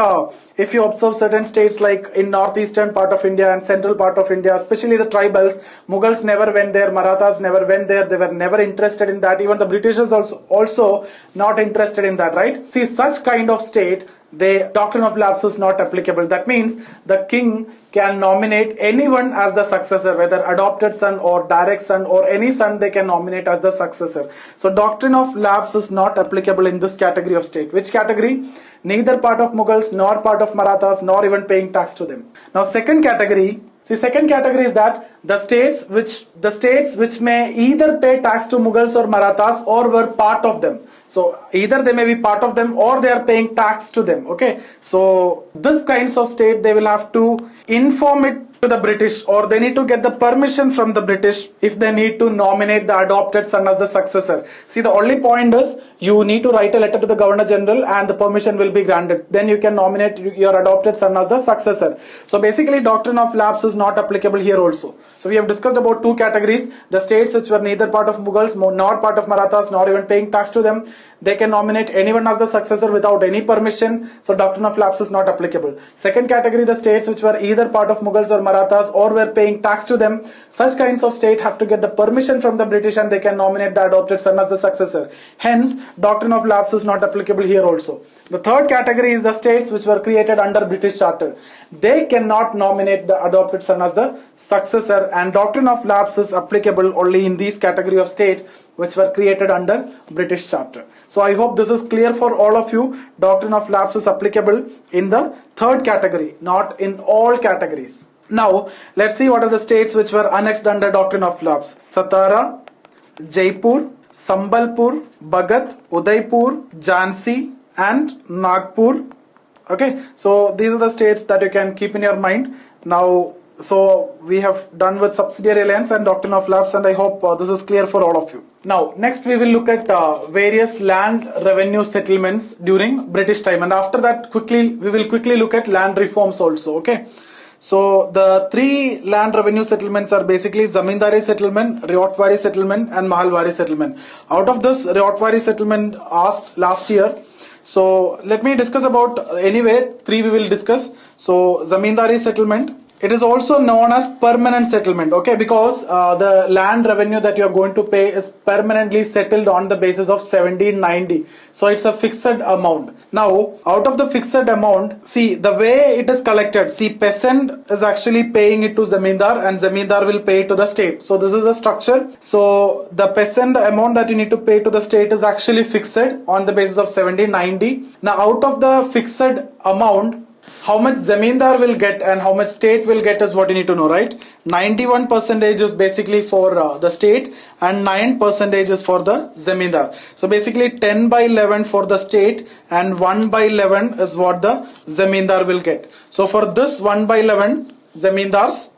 if you observe certain states like in northeastern part of India and central part of India, especially the tribals, Mughals never went there, Marathas never went there, they were never interested in that. Even the Britishers also not interested in that, right? See, such kind of state, the doctrine of lapse is not applicable. That means the king can nominate anyone as the successor, whether adopted son or direct son or any son they can nominate as the successor. So doctrine of lapse is not applicable in this category of state. Which category? Neither part of Mughals nor part of Marathas nor even paying tax to them. Now second category. See, second category is that the states which may either pay tax to Mughals or Marathas or were part of them. So either they may be part of them or they are paying tax to them. Okay, so this kinds of state, they will have to inform it to the British, or they need to get the permission from the British if they need to nominate the adopted son as the successor. See, the only point is you need to write a letter to the Governor General and the permission will be granted. Then you can nominate your adopted son as the successor. So basically doctrine of lapse is not applicable here also. So we have discussed about two categories. The states which were neither part of Mughals nor part of Marathas nor even paying tax to them, they can nominate anyone as the successor without any permission. So doctrine of lapse is not applicable. Second category, the states which were either part of Mughals or Marathas or were paying tax to them, such kinds of state have to get the permission from the British and they can nominate the adopted son as the successor. Hence, doctrine of lapse is not applicable here also. The third category is the states which were created under British Charter. They cannot nominate the adopted son as the successor, and doctrine of lapse is applicable only in these category of state which were created under British Charter. So I hope this is clear for all of you. Doctrine of lapse is applicable in the third category, not in all categories. Now, let's see what are the states which were annexed under doctrine of lapse. Satara, Jaipur, Sambalpur, Bhagat, Udaipur, Jhansi and Nagpur. Okay, so these are the states that you can keep in your mind. Now, so we have done with subsidiary alliance and doctrine of lapse, and I hope this is clear for all of you. Now, next we will look at various land revenue settlements during British time, and after that we will quickly look at land reforms also. Okay, so the three land revenue settlements are basically Zamindari settlement, Riotwari settlement and Mahalwari settlement. Out of this, Riotwari settlement asked last year. So let me discuss about, anyway, three we will discuss. So Zamindari settlement, It is also known as permanent settlement, okay, because the land revenue that you are going to pay is permanently settled on the basis of 1790. So it's a fixed amount. Now, out of the fixed amount, see the way it is collected. See, peasant is actually paying it to Zamindar and Zamindar will pay it to the state. So this is a structure. So the peasant, the amount that you need to pay to the state is actually fixed on the basis of 1790. Now, out of the fixed amount, how much Zamindar will get and how much state will get is what you need to know, right? 91% is basically for the state and 9% is for the Zamindar. So basically 10 by 11 for the state and 1 by 11 is what the Zamindar will get. So for this 1 by 11, Zamindars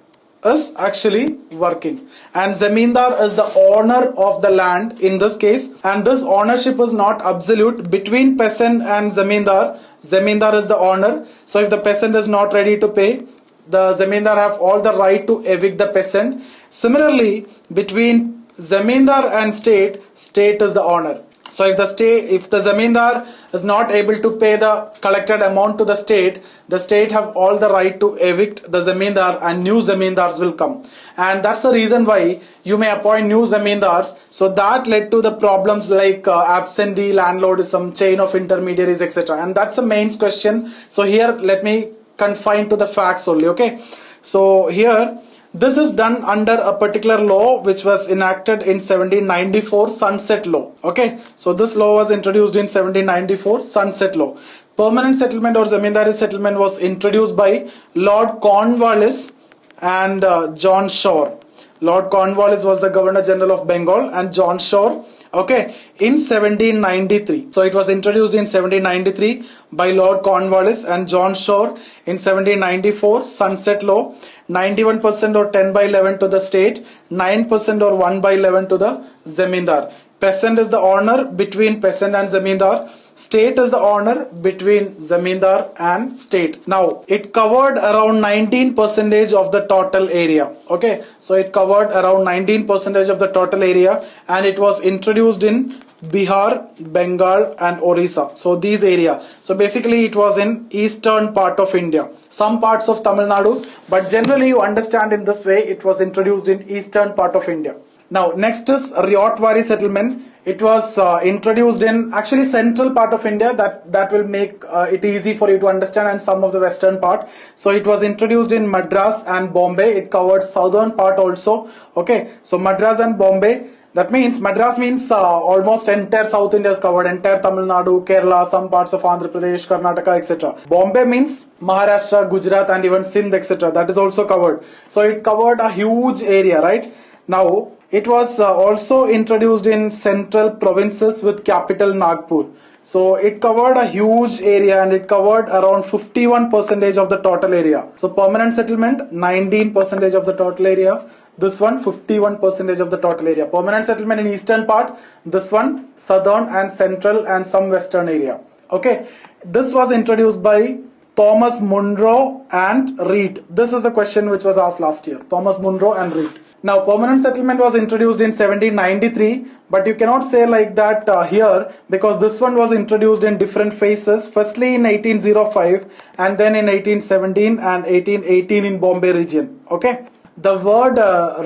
is actually working, and Zamindar is the owner of the land in this case, and this ownership is not absolute between peasant and Zamindar. Zamindar is the owner, so if the peasant is not ready to pay, the Zamindar have all the right to evict the peasant. Similarly, between Zamindar and state, state is the owner. So if the Zamindar is not able to pay the collected amount to the state have all the right to evict the Zamindar and new Zamindars will come. And that's the reason why you may appoint new Zamindars. So that led to the problems like absentee, landlordism, chain of intermediaries, etc. And that's the main question. So here let me confine to the facts only, okay? So here, this is done under a particular law which was enacted in 1794, Sunset Law. Okay, so this law was introduced in 1794, Sunset Law. Permanent settlement or Zamindari settlement was introduced by Lord Cornwallis and John Shore. Lord Cornwallis was the Governor General of Bengal and John Shore, okay, in 1793. So it was introduced in 1793 by Lord Cornwallis and John Shore. In 1794, Sunset Law, 91% or 10 by 11 to the state, 9% or 1 by 11 to the Zamindar. Peasant is the owner between peasant and Zamindar. State is the owner between Zamindar and state. Now, it covered around 19% of the total area. Okay, so it covered around 19% of the total area, and it was introduced in Bihar, Bengal and Orissa. So these area. So basically it was in eastern part of India. Some parts of Tamil Nadu, but generally you understand in this way it was introduced in eastern part of India. Now next is Ryotwari settlement. It was introduced in actually central part of India. That will make it easy for you to understand, and some of the western part. So it was introduced in Madras and Bombay. It covered southern part also. Okay, so Madras and Bombay. That means Madras means almost entire South India is covered, entire Tamil Nadu, Kerala, some parts of Andhra Pradesh, Karnataka, etc. Bombay means Maharashtra, Gujarat and even Sindh, etc. That is also covered. So it covered a huge area, right? Now it was also introduced in central provinces with capital Nagpur. So it covered a huge area and it covered around 51% of the total area. So permanent settlement 19% of the total area. This one 51% of the total area. Permanent settlement in eastern part. This one southern and central and some western area. Okay. This was introduced by Thomas Munro and Reed. This is the question which was asked last year. Thomas Munro and Reed. Now permanent settlement was introduced in 1793, but you cannot say like that here, because this one was introduced in different phases. Firstly in 1805 and then in 1817 and 1818 in Bombay region. Okay. The word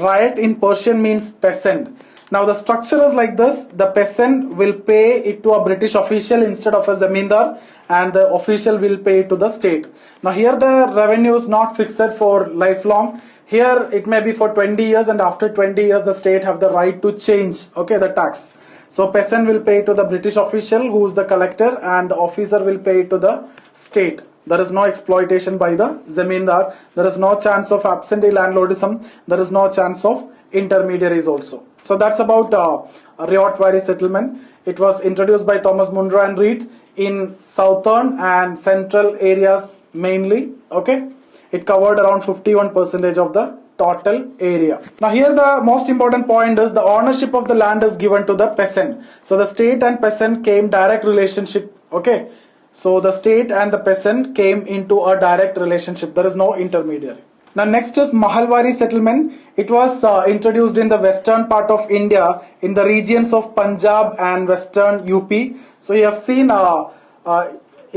riot in Persian means peasant. Now the structure is like this. The peasant will pay it to a British official instead of a zamindar, and the official will pay it to the state. Now here the revenue is not fixed for lifelong. Here it may be for 20 years, and after 20 years the state have the right to change, okay, the tax. So peasant will pay to the British official who is the collector, and the officer will pay to the state. There is no exploitation by the zamindar. There is no chance of absentee landlordism. There is no chance of intermediaries also. So that's about Ryotwari settlement. It was introduced by Thomas Munro and Reed in southern and central areas mainly. Okay, it covered around 51% of the total area. Now here the most important point is the ownership of the land is given to the peasant. So the state and peasant came direct relationship. Okay, so the state and the peasant came into a direct relationship. There is no intermediary. Now next is Mahalwari settlement. It was introduced in the western part of India in the regions of Punjab and western UP. So you have seen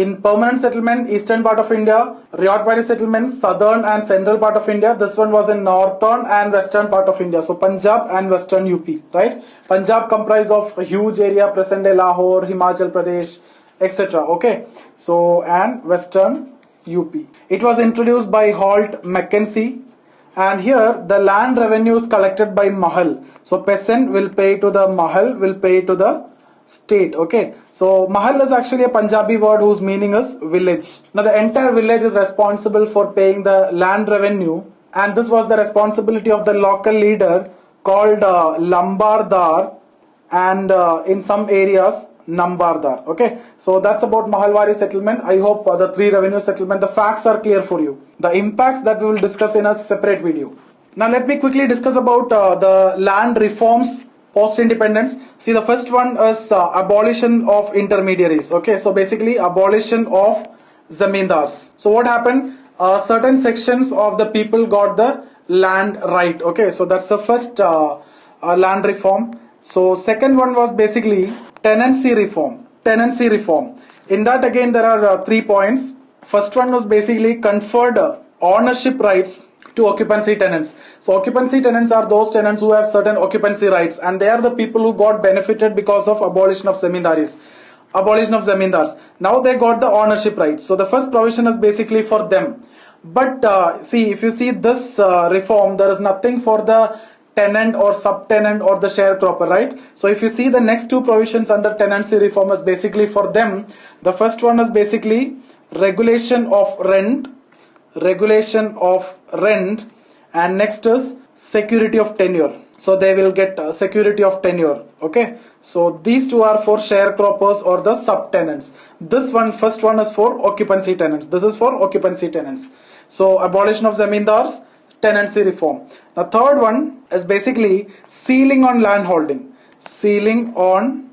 In permanent settlement, eastern part of India. Riot Valley settlements, southern and central part of India. This one was in northern and western part of India. So Punjab and western UP, right? Punjab comprised of a huge area, present day Lahore, Himachal Pradesh, etc. Okay, so and western UP. It was introduced by Holt Mackenzie, and here the land revenue is collected by Mahal. So peasant will pay to the Mahal, will pay to the state. Okay, so Mahal is actually a Punjabi word whose meaning is village. Now the entire village is responsible for paying the land revenue, and this was the responsibility of the local leader called Lambardar, and in some areas Nambardar. Okay, so that's about Mahalwari settlement. I hope the three revenue settlement, the facts are clear for you. The impacts that we will discuss in a separate video. Now let me quickly discuss about the land reforms post-independence. See, the first one is abolition of intermediaries. Okay, so basically abolition of zamindars. So what happened? Certain sections of the people got the land right. Okay, so that's the first land reform. So second one was basically tenancy reform. Tenancy reform. In that again there are 3 points. First one was basically conferred ownership rights to occupancy tenants. So occupancy tenants are those tenants who have certain occupancy rights, and they are the people who got benefited because of abolition of zamindaris. Abolition of zamindars. Now they got the ownership rights. So the first provision is basically for them. But see, if you see this reform, there is nothing for the tenant or subtenant or the sharecropper, right? So if you see the next two provisions under tenancy reform is basically for them. The first one is basically regulation of rent, and next is security of tenure. So they will get security of tenure. Okay, so these two are for sharecroppers or the subtenants. This one, first one is for occupancy tenants. This is for occupancy tenants. So abolition of zamindars, tenancy reform. The third one is basically ceiling on land holding. Ceiling on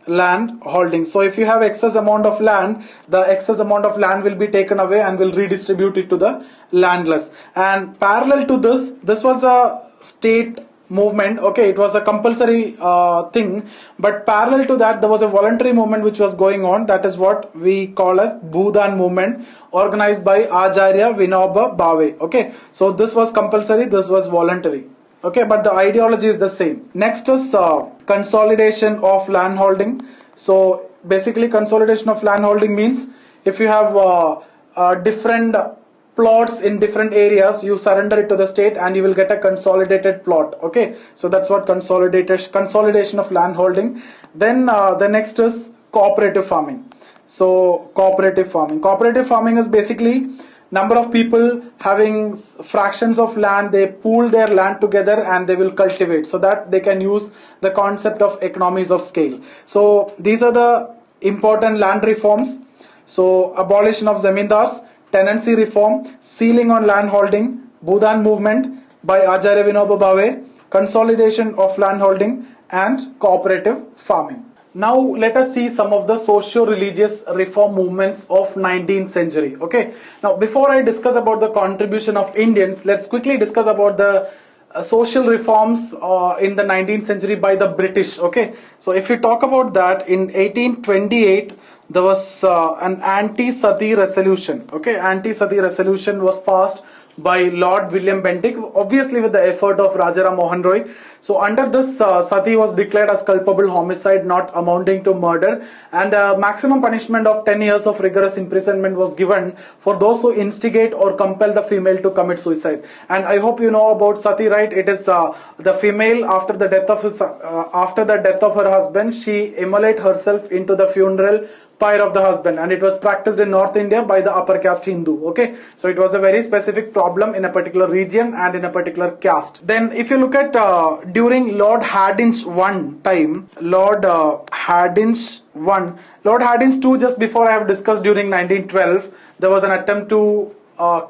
land holding. So if you have excess amount of land, the excess amount of land will be taken away and will redistribute it to the landless. And parallel to this, this was a state movement. Okay, it was a compulsory thing, but parallel to that there was a voluntary movement which was going on. That is what we call as Bhudan movement, organized by Acharya Vinoba Bhave. Okay, so this was compulsory, this was voluntary. Okay, but the ideology is the same. Next is consolidation of land holding. So basically consolidation of land holding means if you have different plots in different areas, you surrender it to the state and you will get a consolidated plot. Okay, so that's what consolidation of land holding. Then the next is cooperative farming. So cooperative farming is basically number of people having fractions of land, they pool their land together and they will cultivate, so that they can use the concept of economies of scale. So these are the important land reforms. So abolition of zamindars, tenancy reform, ceiling on land holding, Bhudan movement by Acharya Vinoba Bhave, consolidation of land holding, and cooperative farming. Now let us see some of the socio-religious reform movements of 19th century. Okay, now before I discuss about the contribution of Indians, let's quickly discuss about the social reforms in the 19th century by the British. Okay, so if you talk about that, in 1828 there was an anti-sati resolution. Okay, anti-sati resolution was passed by Lord William Bentinck, obviously with the effort of Rajaram Mohan Roy. So under this, sati was declared as culpable homicide not amounting to murder, and a maximum punishment of 10 years of rigorous imprisonment was given for those who instigate or compel the female to commit suicide. And I hope you know about sati, right? It is the female after the death of her husband, she immolate herself into the funeral pyre of the husband, and it was practiced in North India by the upper caste Hindu. Okay, so it was a very specific problem in a particular region and in a particular caste. Then if you look at during Lord Hardinge time, Lord Hardinge 2, just before I have discussed, during 1912 there was an attempt to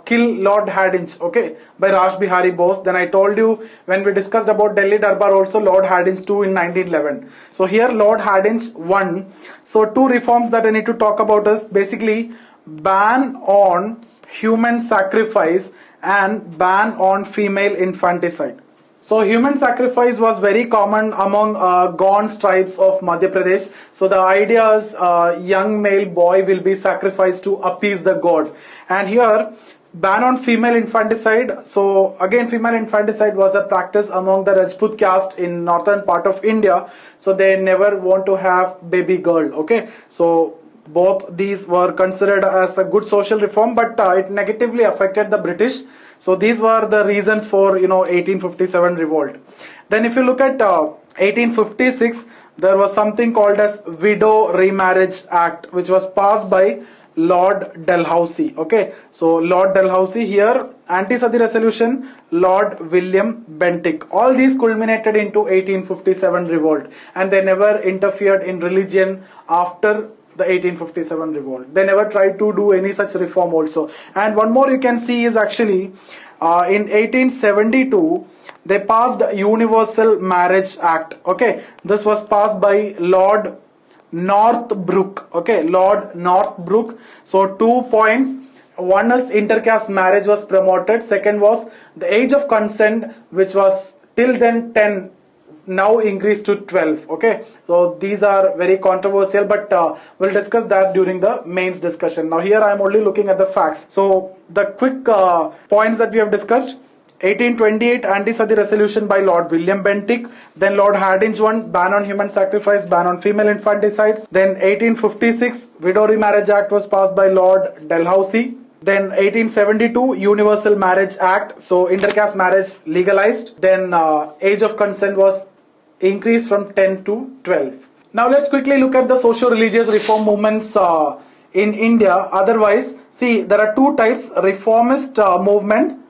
kill Lord Hardinge, okay, by Raj Bihari Bose. Then I told you when we discussed about Delhi Darbar also, Lord Hardinge 2 in 1911. So here Lord Hardinge 1. So two reforms that I need to talk about is basically ban on human sacrifice and ban on female infanticide. So human sacrifice was very common among Gonds tribes of Madhya Pradesh. So the idea is young male boy will be sacrificed to appease the god. And here ban on female infanticide. So again female infanticide was a practice among the Rajput caste in northern part of India. So they never want to have baby girl. Okay, so both these were considered as a good social reform, but it negatively affected the British. So these were the reasons for 1857 revolt. Then if you look at 1856, there was something called as Widow Remarriage Act, which was passed by Lord Dalhousie. Okay, so Lord Dalhousie, here anti-sati resolution, Lord William Bentinck. All these culminated into 1857 revolt, and they never interfered in religion after the 1857 revolt. They never tried to do any such reform also. And one more you can see is actually in 1872 they passed Universal Marriage Act. Okay, this was passed by Lord Northbrook. Okay, Lord Northbrook. So 2 points. One is intercaste marriage was promoted. Second was the age of consent, which was till then 10, now increased to 12. Okay, so these are very controversial, but we'll discuss that during the mains discussion. Now here I am only looking at the facts. So the quick points that we have discussed: 1828 anti-sati resolution by Lord William Bentinck. Then Lord Hardinge one, ban on human sacrifice, ban on female infanticide. Then 1856 Widow Remarriage Act was passed by Lord Dalhousie. Then 1872 Universal Marriage Act, so intercaste marriage legalized. Then age of consent was increased from 10 to 12. Now let's quickly look at the socio-religious reform movements in India. Otherwise, see, there are two types: reformist movement,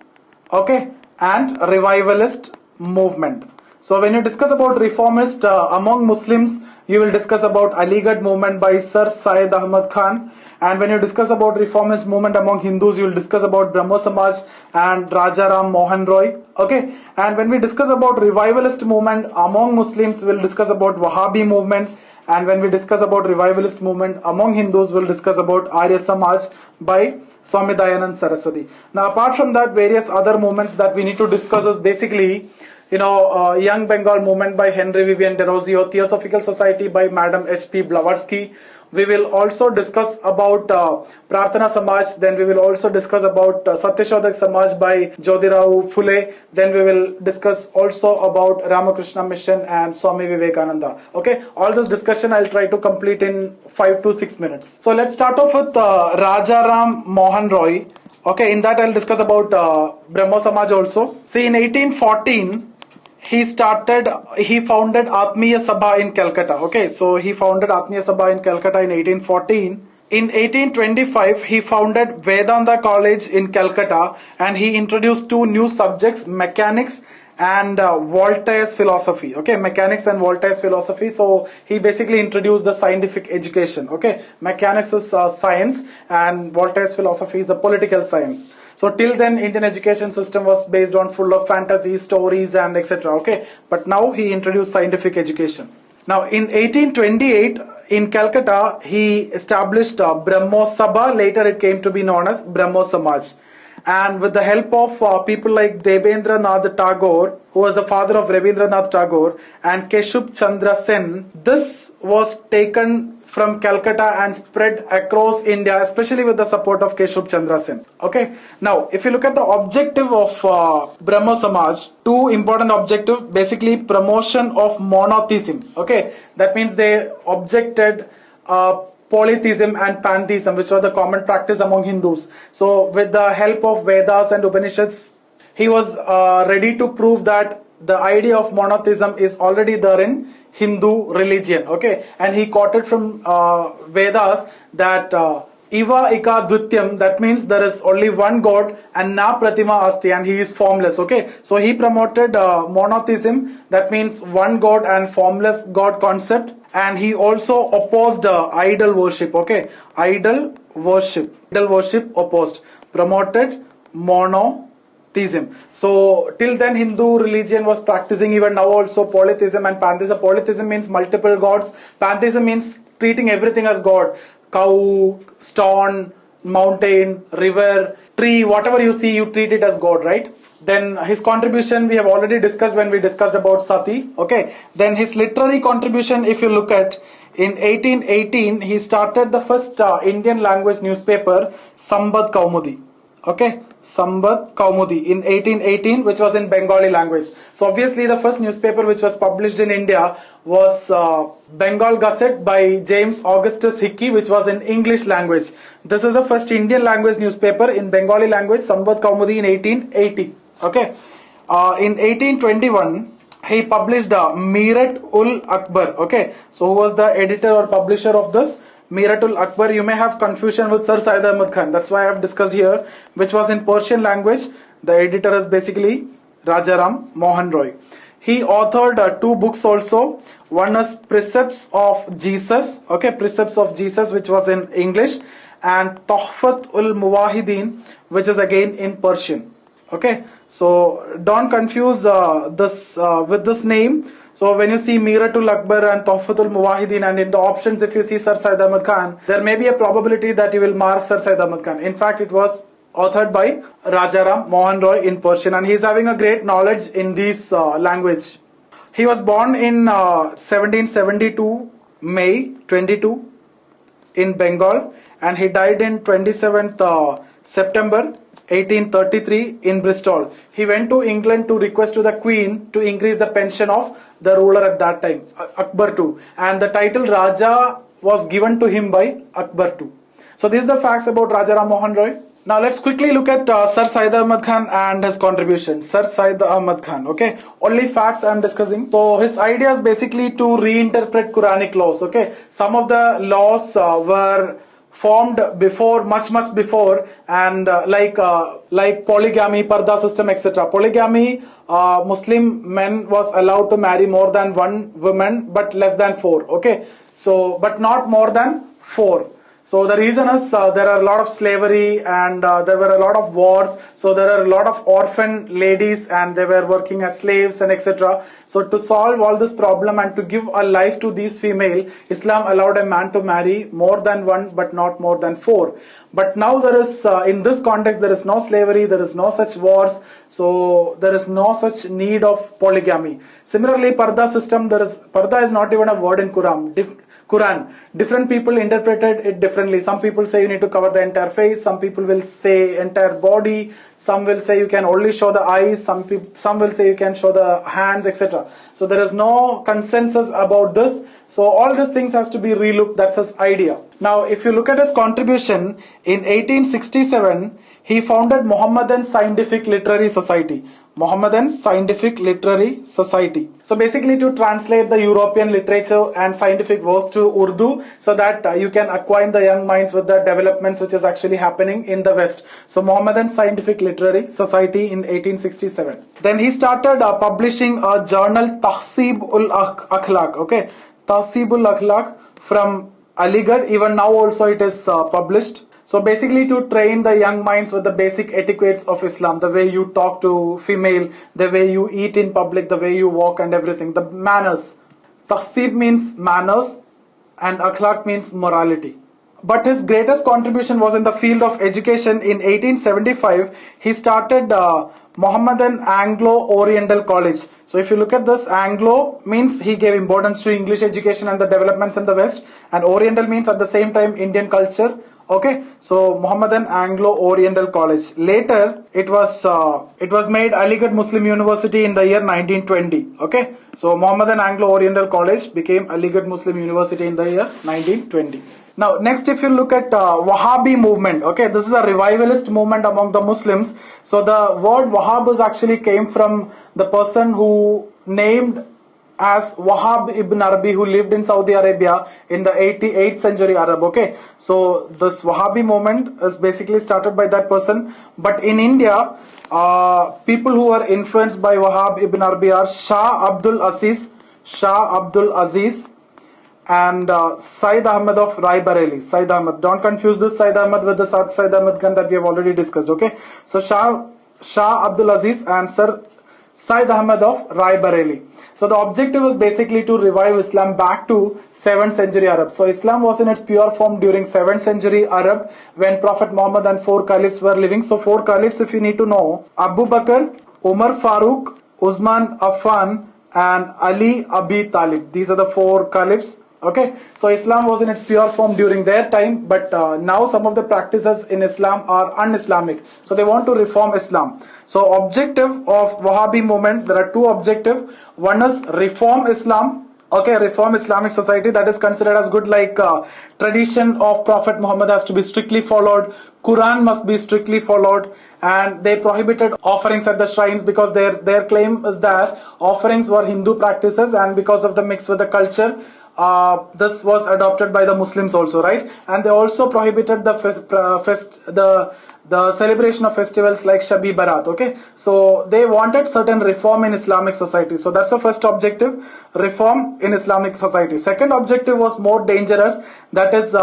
okay, and revivalist movement. So when you discuss about reformist among Muslims, you will discuss about Aligarh movement by Sir Syed Ahmad Khan. And when you discuss about reformist movement among Hindus, you will discuss about Brahmo Samaj and Rajaram Mohan Roy. Okay. And when we discuss about revivalist movement among Muslims, we will discuss about Wahhabi movement. And when we discuss about revivalist movement among Hindus, we'll discuss about Arya Samaj by Swami Dayanand Saraswati. Now, apart from that, various other movements that we need to discuss is basically, Young Bengal movement by Henry Vivian Derozio, Theosophical Society by Madam H.P. Blavatsky. We will also discuss about Prarthana Samaj. Then we will also discuss about Satyashodak Samaj by Jyotirao Phule. Then we will discuss also about Ramakrishna Mission and Swami Vivekananda. Okay, all this discussion I'll try to complete in 5 to 6 minutes. So let's start off with Rajaram Mohan Roy. Okay, in that I'll discuss about Brahmo Samaj also. See, in 1814, he founded Atmiya Sabha in Calcutta. Okay, so he founded Atmiya Sabha in Calcutta in 1814. In 1825, he founded Vedanta College in Calcutta, and he introduced two new subjects: mechanics and Voltaire's philosophy. Okay, mechanics and Voltaire's philosophy. So he basically introduced the scientific education. Okay, mechanics is science and Voltaire's philosophy is a political science. So till then Indian education system was based on full of fantasy stories and etc. Okay, but now he introduced scientific education. Now in 1828 in Calcutta he established Brahmo Sabha. Later it came to be known as Brahmo Samaj. And with the help of people like Devendra Nath Tagore, who was the father of Rabindranath Tagore, and Keshub Chandra Sen, this was taken from Calcutta and spread across India, especially with the support of Keshub Chandra Sen. Okay, now if you look at the objective of Brahmo Samaj, two important objectives: basically promotion of monotheism. Okay, that means they objected polytheism and pantheism, which were the common practice among Hindus. So with the help of Vedas and Upanishads, he was ready to prove that the idea of monotheism is already there in Hindu religion. Okay, and he quoted from Vedas that Iva Ika Dvityam, that means there is only one God and Na Pratima Asti, and he is formless. Okay, so he promoted monotheism, that means one God and formless God concept. And he also opposed idol worship. Okay, idol worship opposed, promoted monotheism. So till then Hindu religion was practicing, even now also, polytheism and pantheism. Polytheism means multiple gods. Pantheism means treating everything as God: cow, stone, mountain, river, free, whatever you see, you treat it as God, right? Then his contribution we have already discussed when we discussed about Sati. Okay. Then his literary contribution, if you look at, in 1818 he started the first Indian language newspaper, Sambad Kaumudi. Okay, Sambad Kaumudi in 1818, which was in Bengali language. So obviously the first newspaper which was published in India was Bengal Gazette by James Augustus Hickey, which was in English language. This is the first Indian language newspaper in Bengali language, Sambad Kaumudi, in 1880. Okay, in 1821 he published Mirat ul Akbar. Okay, so who was the editor or publisher of this? Miratul Akbar. You may have confusion with Sir Syed Ahmad Khan. That's why I have discussed here, which was in Persian language. The editor is basically Rajaram Mohan Roy. He authored two books also. One is Precepts of Jesus. Okay, Precepts of Jesus, which was in English, and Tuhfat ul Muwahidin, which is again in Persian. Okay, so don't confuse this with this name. So when you see Miratul Akbar and Tuhfatul Muwahidin, and in the options if you see Sir Syed Ahmad Khan, there may be a probability that you will mark Sir Syed Ahmad Khan. In fact, it was authored by Rajaram Mohan Roy in Persian, and he is having a great knowledge in this language. He was born in 1772 May 22 in Bengal, and he died in 27th September 1833 in Bristol. He went to England to request to the Queen to increase the pension of the ruler at that time, Akbar II, and the title Raja was given to him by Akbar II. So these are the facts about Rajaram Mohan Roy. Now let's quickly look at Sir Syed Ahmad Khan and his contribution. Sir Syed Ahmad Khan, okay, only facts I am discussing. So his idea is basically to reinterpret Quranic laws. Okay, some of the laws were formed before, much before, and like polygamy, parda system, etc. Polygamy, Muslim men was allowed to marry more than one woman but less than four. Okay, so but not more than four. So the reason is there are a lot of slavery, and there were a lot of wars. So there are a lot of orphan ladies, and they were working as slaves and etc. So to solve all this problem and to give a life to these female, Islam allowed a man to marry more than one but not more than four. But now there is, in this context, there is no slavery, there is no such wars, so there is no such need of polygamy. Similarly, parda system, parda is not even a word in Quran. Different people interpreted it differently. Some people say you need to cover the entire face, some people will say entire body, some will say you can only show the eyes, some will say you can show the hands, etc. So there is no consensus about this. So all these things has to be relooked. That's his idea. Now if you look at his contribution, in 1867 he founded Mohammedan Scientific Literary Society. Mohammedan Scientific Literary Society. So basically to translate the European literature and scientific works to Urdu, so that you can acquaint the young minds with the developments which is actually happening in the West. So Mohammedan Scientific Literary Society in 1867. Then he started publishing a journal, Tahsib ul Akhlaq. Okay, Tahsib ul Akhlaq from Aligarh. Even now also it is published. So basically to train the young minds with the basic etiquettes of Islam, the way you talk to female, the way you eat in public, the way you walk and everything, the manners. Tahsib means manners and akhlaq means morality. But his greatest contribution was in the field of education. In 1875, he started Mohammedan Anglo-Oriental College. So if you look at this, Anglo means he gave importance to English education and the developments in the West, and Oriental means at the same time Indian culture. Okay, so Mohammedan Anglo-Oriental College. Later, it was made Aligarh Muslim University in the year 1920. Okay, so Mohammedan Anglo-Oriental College became Aligarh Muslim University in the year 1920. Now, next, if you look at Wahhabi movement, okay, this is a revivalist movement among the Muslims. So the word Wahhab is actually came from the person who named as Wahhab ibn Arabi, who lived in Saudi Arabia in the 8th century Arab. Okay, so this Wahhabi movement is basically started by that person. But in India, people who are influenced by Wahhab ibn Arabi are Shah Abdul Aziz and Said Ahmed of Rai Bareli. Said Ahmed, don't confuse this Said Ahmed with the Said Ahmed Khan that we have already discussed. Okay, so Shah Abdul Aziz and Sir Said Ahmad of Rai Bareli. So the objective was basically to revive Islam back to 7th century Arab. So Islam was in its pure form during 7th century Arab when Prophet Muhammad and 4 caliphs were living. So 4 caliphs, if you need to know: Abu Bakr, Umar Farooq, Usman Affan, and Ali Abi Talib. These are the 4 caliphs. Okay, so Islam was in its pure form during their time, but now some of the practices in Islam are un-Islamic. So they want to reform Islam. So objective of Wahhabi movement, there are 2 objectives. One is reform Islam. Okay, reform Islamic society, that is considered as good, like tradition of Prophet Muhammad has to be strictly followed, Quran must be strictly followed, and they prohibited offerings at the shrines because their claim is that offerings were Hindu practices, and because of the mix with the culture, this was adopted by the Muslims also, right? And they also prohibited the celebration of festivals like Shabi Barat. Okay, so they wanted certain reform in Islamic society. So that's the first objective, reform in Islamic society. Second objective was more dangerous, that is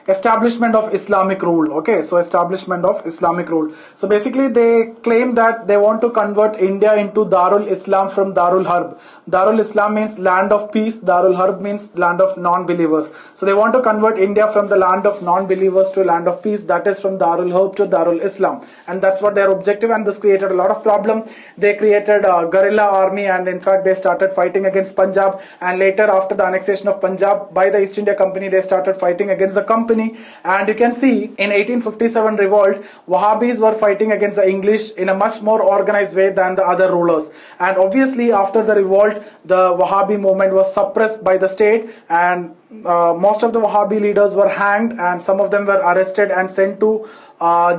establishment of Islamic rule. Okay, so establishment of Islamic rule. So basically they claim that they want to convert India into Darul Islam from Darul Harb. Darul Islam means land of peace, Darul Harb means land of non-believers. So they want to convert India from the land of non-believers to a land of peace, that is from Darul Harb to Darul Islam, and that's what their objective. And this created a lot of problem. They created a guerrilla army, and in fact they started fighting against Punjab, and later after the annexation of Punjab by the East India Company, they started fighting against the company. And you can see in 1857 revolt, Wahhabis were fighting against the English in a much more organized way than the other rulers. And obviously after the revolt, the Wahhabi movement was suppressed by the state, and most of the Wahhabi leaders were hanged, and some of them were arrested and sent to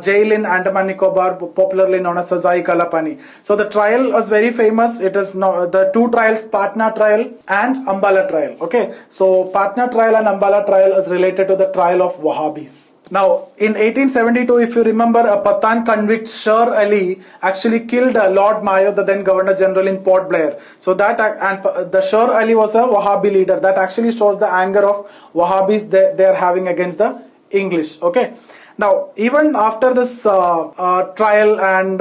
jail in Andaman Nicobar, popularly known as Sazai Kalapani. So the trial was very famous. It is the 2 trials, Patna trial and Ambala trial. Okay, so Patna trial and Ambala trial is related to the trial of Wahhabis. Now, in 1872, if you remember, a Pathan convict, Sher Ali, actually killed Lord Mayo, the then Governor General in Port Blair. So that, and the Sher Ali was a Wahhabi leader. That actually shows the anger of Wahhabis they are having against the English. Okay. Now, even after this trial, and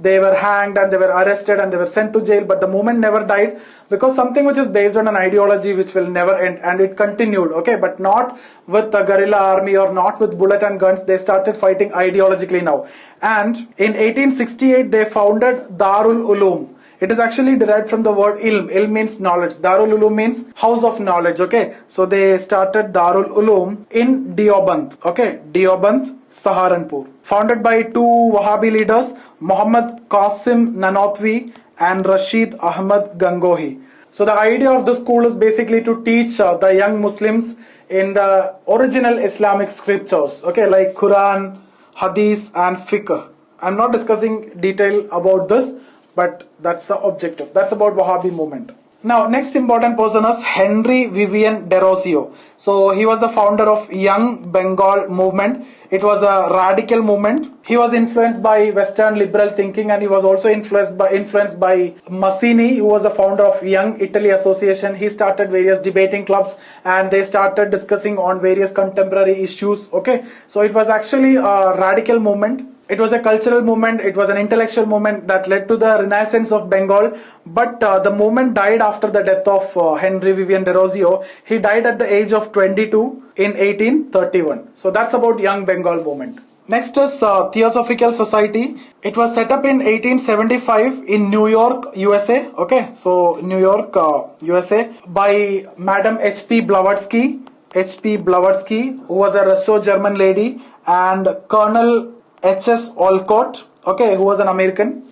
they were hanged and they were arrested and they were sent to jail, but the movement never died, because something which is based on an ideology which will never end, and it continued. Okay, but not with the guerrilla army or not with bullet and guns. They started fighting ideologically now. And in 1868 they founded Darul Uloom. It is actually derived from the word ilm. Ilm means knowledge. Darul Uloom means house of knowledge. Okay, so they started Darul Uloom in Deoband. Okay, Deoband, Saharanpur. Founded by 2 Wahhabi leaders, Muhammad Qasim Nanotwi and Rashid Ahmad Gangohi. So the idea of the school is basically to teach the young Muslims in the original Islamic scriptures. Okay, like Quran, Hadith and Fiqh. I'm not discussing detail about this, but that's the objective. That's about Wahhabi movement. Now, next important person is Henry Vivian Derosio. So he was the founder of Young Bengal movement. It was a radical movement. He was influenced by Western liberal thinking, and he was also influenced by Mazzini, who was the founder of Young Italy Association. He started various debating clubs, and they started discussing on various contemporary issues. Okay, so it was actually a radical movement. It was a cultural movement, it was an intellectual movement that led to the renaissance of Bengal, but the movement died after the death of Henry Vivian Derosio. He died at the age of 22 in 1831. So that's about Young Bengal movement. Next is Theosophical Society. It was set up in 1875 in New York, USA. Okay, so New York, USA, by Madam H.P. Blavatsky, who was a Russo-German lady, and Colonel H.S. Olcott, okay, who was an American.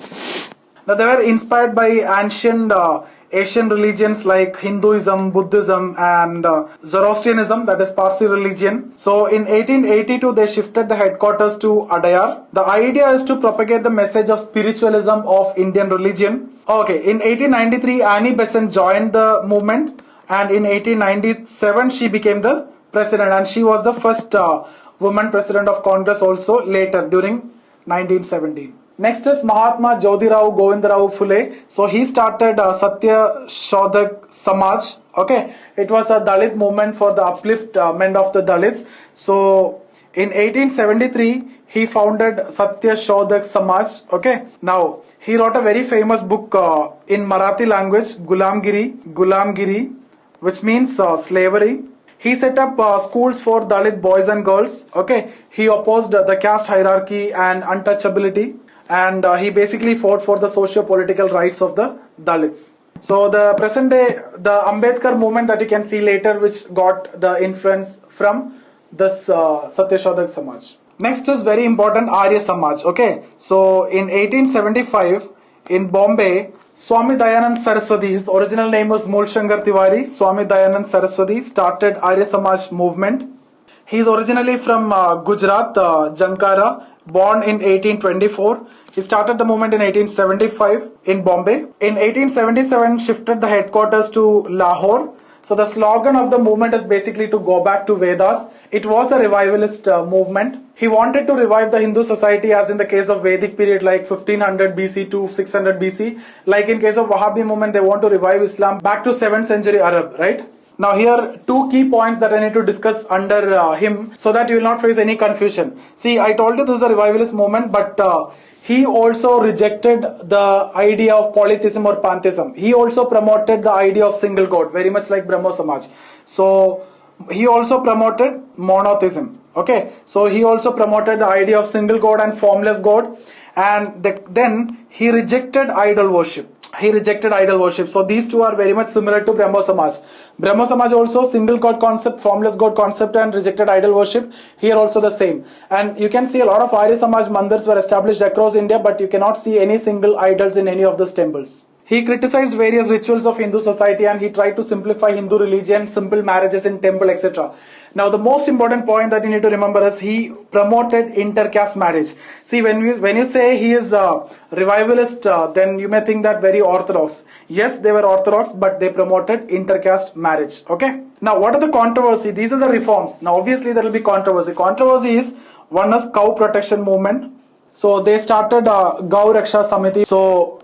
Now they were inspired by ancient Asian religions like Hinduism, Buddhism and Zoroastrianism, that is Parsi religion. So in 1882 they shifted the headquarters to Adayar. The idea is to propagate the message of spiritualism of Indian religion. Okay, in 1893 Annie Besant joined the movement, and in 1897 she became the president, and she was the first woman president of Congress also later during 1917. Next is Mahatma Jyotirao Govindarao Phule. So he started Satya Shodak Samaj. Okay, it was a Dalit movement for the upliftment of the Dalits. So In 1873, he founded Satya Shodhak Samaj. Okay. Now, he wrote a very famous book in Marathi language, Gulamgiri, which means slavery. He set up schools for Dalit boys and girls. Okay. He opposed the caste hierarchy and untouchability. And he basically fought for the socio-political rights of the Dalits. So the present day, the Ambedkar movement that you can see later, which got the influence from this Satya Shodhak Samaj. Next is very important, Arya Samaj. Okay, so in 1875 in Bombay, Swami Dayanand Saraswati, his original name was Mulshankar Tiwari, Swami Dayanand Saraswati started Arya Samaj movement. He is originally from Gujarat, Jankara, born in 1824. He started the movement in 1875 in Bombay. In 1877, shifted the headquarters to Lahore. So the slogan of the movement is basically to go back to Vedas. It was a revivalist movement. He wanted to revive the Hindu society, as in the case of Vedic period like 1500 BC to 600 BC. Like in case of Wahhabi movement, they want to revive Islam back to 7th century Arab, right? Now here two key points that I need to discuss under him so that you will not face any confusion. See, I told you this is a revivalist movement, but he also rejected the idea of polytheism or pantheism. He also promoted the idea of single God, very much like Brahmo Samaj. So he also promoted monotheism. Okay, so he also promoted the idea of single God and formless God, and then he rejected idol worship. So these two are very much similar to Brahmo Samaj. Brahmo Samaj also single God concept, formless God concept, and rejected idol worship. Here also the same. And you can see a lot of Arya Samaj mandirs were established across India, but you cannot see any single idols in any of those temples. He criticized various rituals of Hindu society, and he tried to simplify Hindu religion, simple marriages in temple, etc. Now the most important point that you need to remember is he promoted intercaste marriage. See, when you say he is a revivalist, then you may think that very orthodox. Yes, they were orthodox, but they promoted intercaste marriage. Okay. Now what are the controversy? These are the reforms. Now obviously there will be controversy. Controversy is, one is cow protection movement. So they started Gau Raksha Samiti. So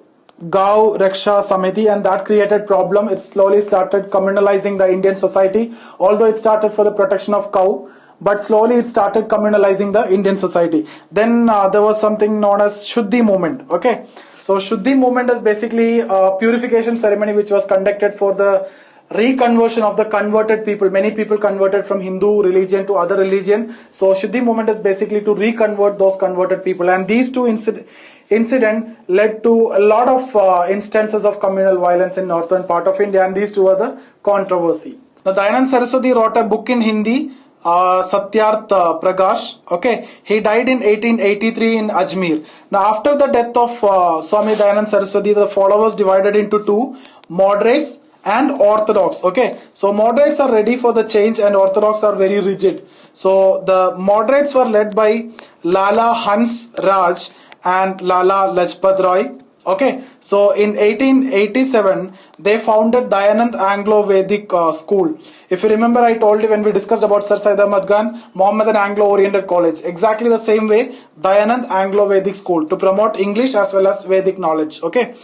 Gau Raksha Samiti, and that created problem. It slowly started communalizing the Indian society. Although it started for the protection of cow, but slowly it started communalizing the Indian society. Then there was something known as Shuddhi movement. Okay, so Shuddhi movement is basically a purification ceremony which was conducted for the reconversion of the converted people. Many people converted from Hindu religion to other religion. So Shuddhi movement is basically to reconvert those converted people, and these two incident led to a lot of instances of communal violence in northern part of India, and these two are the controversy. Now Dayanand Saraswati wrote a book in Hindi, Satyarth Prakash. Okay, he died in 1883 in Ajmer. Now after the death of Swami Dayanand Saraswati, the followers divided into two: moderates and orthodox. Okay, so moderates are ready for the change and orthodox are very rigid. So the moderates were led by Lala Hans Raj and Lala Lajpat Roy. Okay, so in 1887 they founded Dayanand Anglo-Vedic School. If you remember, I told you when we discussed about Sir Syed Ahmad Khan, Mohammedan Anglo-Oriented College. Exactly the same way, Dayanand Anglo-Vedic School, to promote English as well as Vedic knowledge. Okay,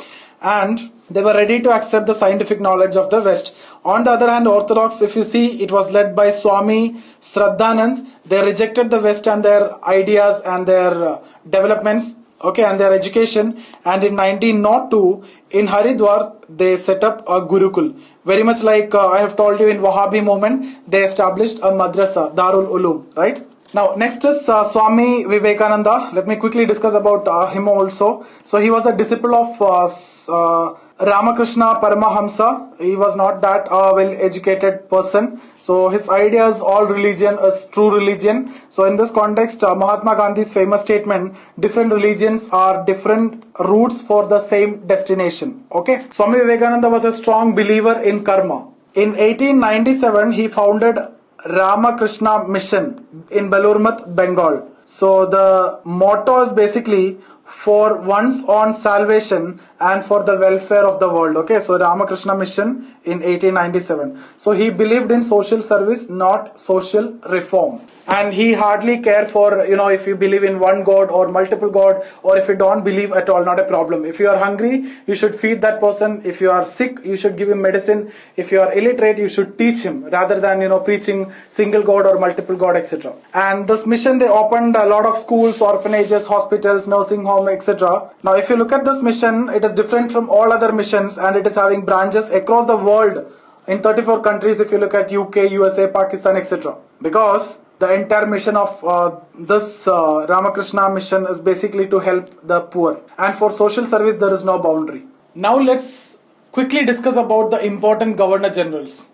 and they were ready to accept the scientific knowledge of the West. On the other hand, Orthodox, if you see, it was led by Swami Shraddhanand. They rejected the West and their ideas and their developments, okay, and their education. And in 1902, in Haridwar, they set up a Gurukul. Very much like I have told you in Wahhabi movement, they established a madrasa, Darul Ulum, right? Now next is Swami Vivekananda. Let me quickly discuss about him also. So he was a disciple of Ramakrishna Paramahamsa. He was not that well-educated person. So his ideas, all religion is true religion. So in this context, Mahatma Gandhi's famous statement, different religions are different routes for the same destination. Okay. Swami Vivekananda was a strong believer in karma. In 1897, he founded Ramakrishna Mission in Belurmat, Bengal. So the motto is basically for one's own salvation and for the welfare of the world. Okay, so Ramakrishna Mission in 1897. So he believed in social service, not social reform. and he hardly care for, if you believe in one god or multiple god, or if you don't believe at all, not a problem. If you are hungry, you should feed that person. If you are sick, you should give him medicine. If you are illiterate, you should teach him, rather than preaching single god or multiple god, etc. And this mission, they opened a lot of schools, orphanages, hospitals, nursing home, etc. Now if you look at this mission, it is different from all other missions, and it is having branches across the world in 34 countries. If you look at UK, USA, Pakistan, etc. Because the entire mission of this Ramakrishna mission is basically to help the poor, and for social service there is no boundary. Now let's quickly discuss about the important governor generals.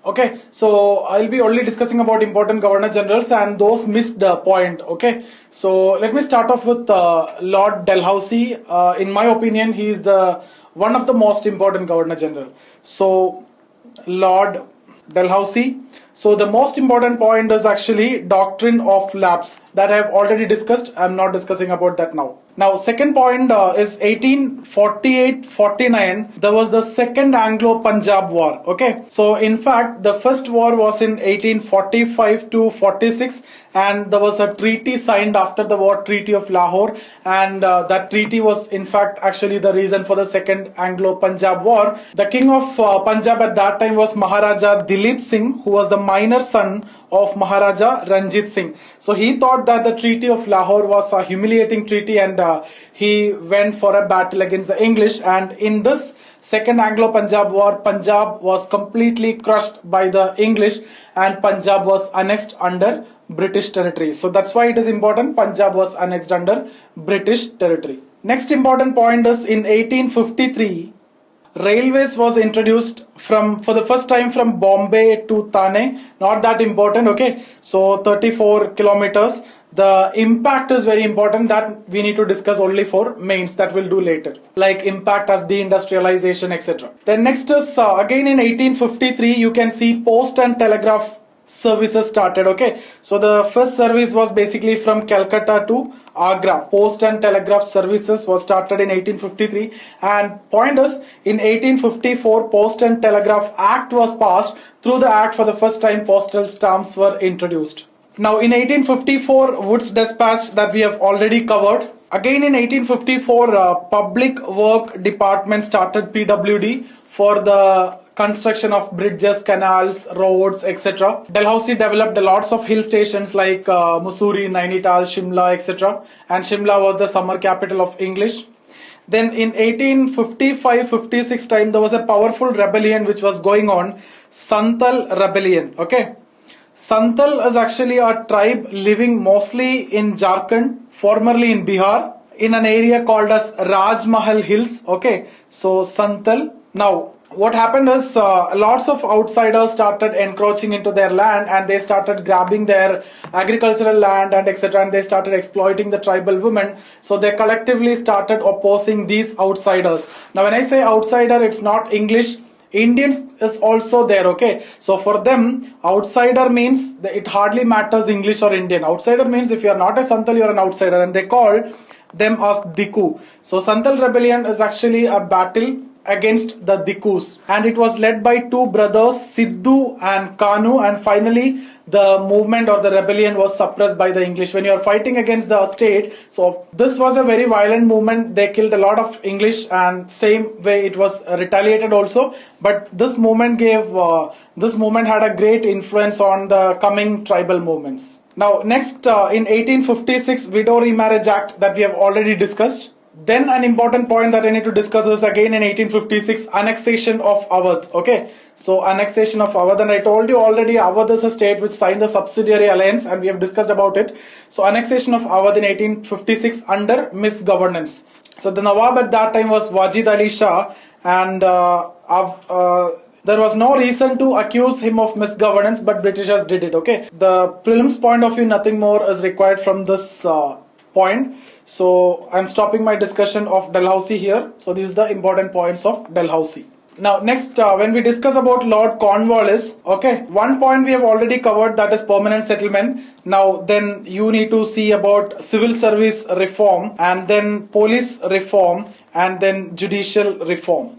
Okay, so I'll be only discussing about important governor generals and those missed the point. Okay, so let me start off with Lord Dalhousie. In my opinion, he is the one of the most important governor general. So Lord Dalhousie. So the most important point is actually doctrine of lapse, that I have already discussed. I'm not discussing about that now. Now second point is 1848-49. There was the second Anglo-Punjab war. Okay, so in fact the first war was in 1845 to 46, and there was a treaty signed after the war, Treaty of Lahore, and that treaty was in fact actually the reason for the second Anglo-Punjab war. The king of Punjab at that time was Maharaja Dilip Singh, who was the minor son of Maharaja Ranjit Singh. So he thought that the Treaty of Lahore was a humiliating treaty, and he went for a battle against the English, and in this second Anglo-Punjab war, Punjab was completely crushed by the English, and Punjab was annexed under British territory. So that's why it is important. Punjab was annexed under British territory. Next important point is in 1853, railways was introduced for the first time from Bombay to Thane. Not that important. Okay, so 34 kilometers. The impact is very important, that we need to discuss only for mains, that we'll do later, like impact as deindustrialization, etc. Then next is again in 1853, you can see post and telegraph services started. Okay, so the first service was basically from Calcutta to Agra. Post and telegraph services was started in 1853, and point is in 1854 Post and Telegraph Act was passed. Through the act, for the first time, postal stamps were introduced. Now in 1854 Wood's Dispatch, that we have already covered. Again in 1854 Public Work Department started, PWD, for the construction of bridges, canals, roads, etc. Dalhousie developed lots of hill stations like Mussoorie, Nainital, Shimla, etc. And Shimla was the summer capital of English. Then in 1855-56 time, there was a powerful rebellion which was going on, Santhal rebellion. Okay, Santhal is actually a tribe living mostly in Jharkhand, formerly in Bihar, in an area called as Rajmahal Hills. Okay, so Santhal. Now what happened is lots of outsiders started encroaching into their land, and they started grabbing their agricultural land and etc., and they started exploiting the tribal women. So they collectively started opposing these outsiders. Now when I say outsider, it's not English. Indians is also there. Okay, so for them, outsider means it hardly matters English or Indian. Outsider means if you are not a Santhal, you are an outsider, and they call them as Diku. So Santhal rebellion is actually a battle against the Dikus, and it was led by two brothers, Sidhu and Kanu, and finally the movement or the rebellion was suppressed by the English. When you are fighting against the state, so this was a very violent movement. They killed a lot of English, and same way it was retaliated also, but this movement had a great influence on the coming tribal movements. Now next in 1856 Widow Remarriage Act, that we have already discussed. Then an important point that I need to discuss is again in 1856 annexation of Awadh. Okay, so annexation of Awadh, and I told you already Awadh is a state which signed the subsidiary alliance, and we have discussed about it. So annexation of Awadh in 1856 under misgovernance. So the Nawab at that time was Wajid Ali Shah, and there was no reason to accuse him of misgovernance, but Britishers did it. Okay, the prelims point of view, nothing more is required from this point. So I'm stopping my discussion of Dalhousie here. So these are the important points of Dalhousie. Now next, when we discuss about Lord Cornwallis, okay, one point we have already covered, that is permanent settlement. Now then you need to see about civil service reform, and then police reform, and then judicial reform.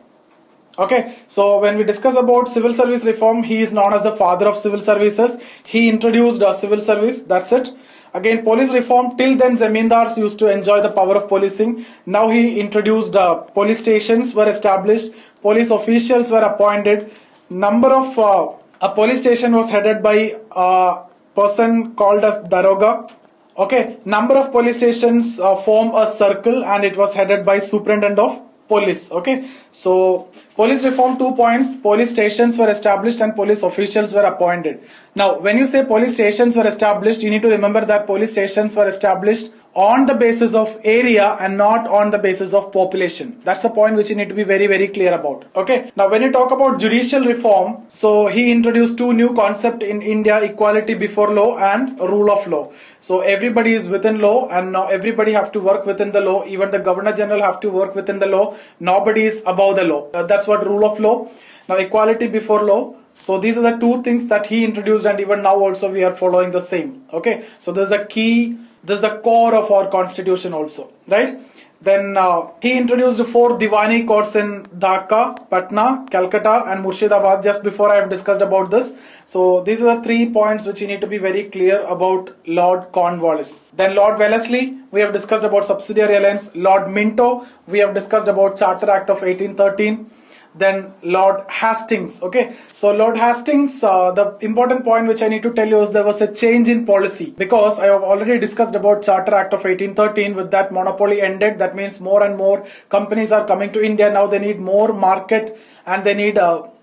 Okay, so when we discuss about civil service reform, he is known as the father of civil services. He introduced civil service, that's it. Again, police reform, till then zamindars used to enjoy the power of policing. Now he introduced police stations were established, police officials were appointed. Number of a police station was headed by a person called as Daroga. Okay, number of police stations form a circle and it was headed by superintendent of police. Okay, so police reform, 2 points: police stations were established and police officials were appointed. Now when you say police stations were established, you need to remember that police stations were established on the basis of area and not on the basis of population. That's the point which you need to be very clear about. Okay, now when you talk about judicial reform, so he introduced two new concepts in India: equality before law and rule of law. So everybody is within law and now everybody have to work within the law. Even the governor general have to work within the law. Nobody is above the law. That's what rule of law. Now equality before law. So these are the two things that he introduced, and even now also we are following the same. Okay, so there's a key, this is the core of our constitution also, right? Then he introduced 4 Diwani courts in Dhaka, Patna, Calcutta and Murshidabad. Just before I have discussed about this. So these are the 3 points which you need to be very clear about Lord Cornwallis. Then Lord Wellesley, we have discussed about subsidiary alliance. Lord Minto, we have discussed about Charter Act of 1813. Then Lord Hastings. Okay, so Lord Hastings, the important point which I need to tell you is there was a change in policy, because I have already discussed about Charter Act of 1813. With that, monopoly ended. That means more and more companies are coming to India. Now they need more market and they need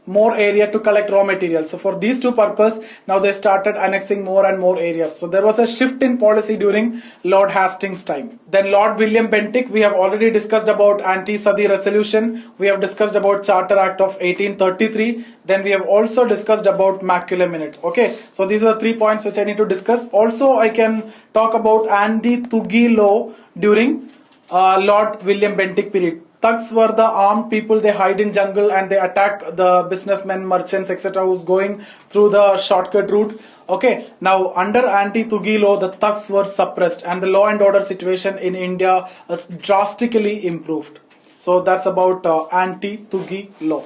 more area to collect raw materials. So for these two purposes, now they started annexing more and more areas. So there was a shift in policy during Lord Hastings' time. Then Lord William Bentinck, we have already discussed about anti-Sadi resolution. We have discussed about Charter Act of 1833. Then we have also discussed about Macula Minute. Okay, so these are the 3 points which I need to discuss. Also, I can talk about anti-Thuggee law during Lord William Bentinck period. Thugs were the armed people. They hide in jungle and they attack the businessmen, merchants, etc. who's going through the shortcut route. Okay, now under anti-Thuggee law, the thugs were suppressed and the law and order situation in India has drastically improved. So that's about anti-Thuggee law.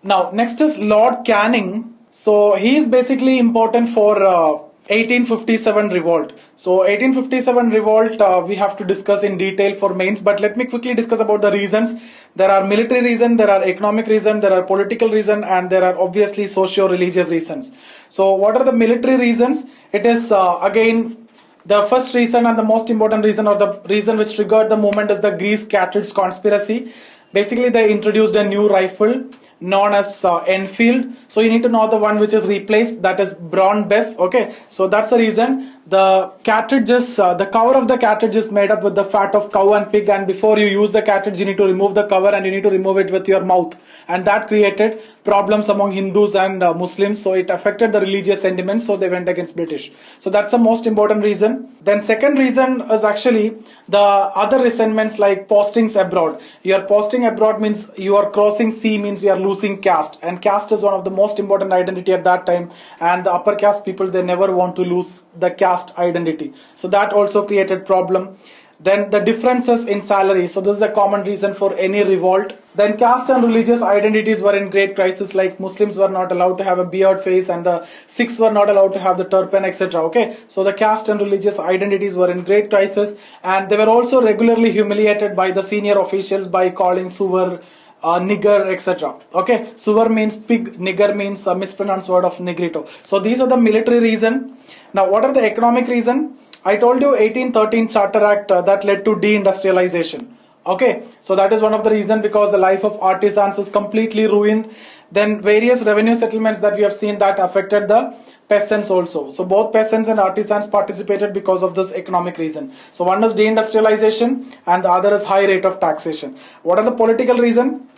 Now next is Lord Canning. So he is basically important for 1857 revolt. So 1857 revolt we have to discuss in detail for mains, but let me quickly discuss about the reasons. There are military reasons, there are economic reasons, there are political reasons, and there are obviously socio-religious reasons. So what are the military reasons? It is again the first reason and the most important reason, or the reason which triggered the movement, is the Grease cartridge conspiracy. Basically they introduced a new rifle known as Enfield. So you need to know the one which is replaced, that is Brown Bess. Okay, so that's the reason. The cartridges, the cover of the cartridge is made up with the fat of cow and pig, and before you use the cartridge you need to remove the cover and you need to remove it with your mouth, and that created problems among Hindus and Muslims. So it affected the religious sentiments, so they went against British. So that's the most important reason. Then second reason is actually the other resentments, like postings abroad. Your posting abroad means you are crossing sea, means you are losing caste, and caste is one of the most important identity at that time, and the upper caste people, they never want to lose the caste identity. So that also created problem. Then the differences in salary. So this is a common reason for any revolt. Then caste and religious identities were in great crisis, like Muslims were not allowed to have a beard face and the Sikhs were not allowed to have the turban, etc. Okay, so the caste and religious identities were in great crisis, and they were also regularly humiliated by the senior officials by calling suvar, nigger, etc. Okay, suvar means pig, nigger means a mispronounced word of negrito. So these are the military reason. Now what are the economic reason? I told you 1813 Charter Act that led to deindustrialization. Okay, so that is one of the reasons, because the life of artisans is completely ruined. Then various revenue settlements that we have seen that affected the peasants also. So both peasants and artisans participated because of this economic reason. So one is deindustrialization and the other is high rate of taxation. What are the political reason?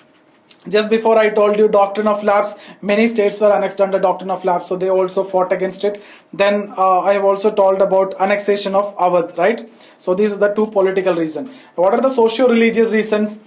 Just before I told you doctrine of lapse, many states were annexed under doctrine of lapse, so they also fought against it. Then I have also told about annexation of Awadh, right? So these are the two political reasons. What are the socio-religious reasons?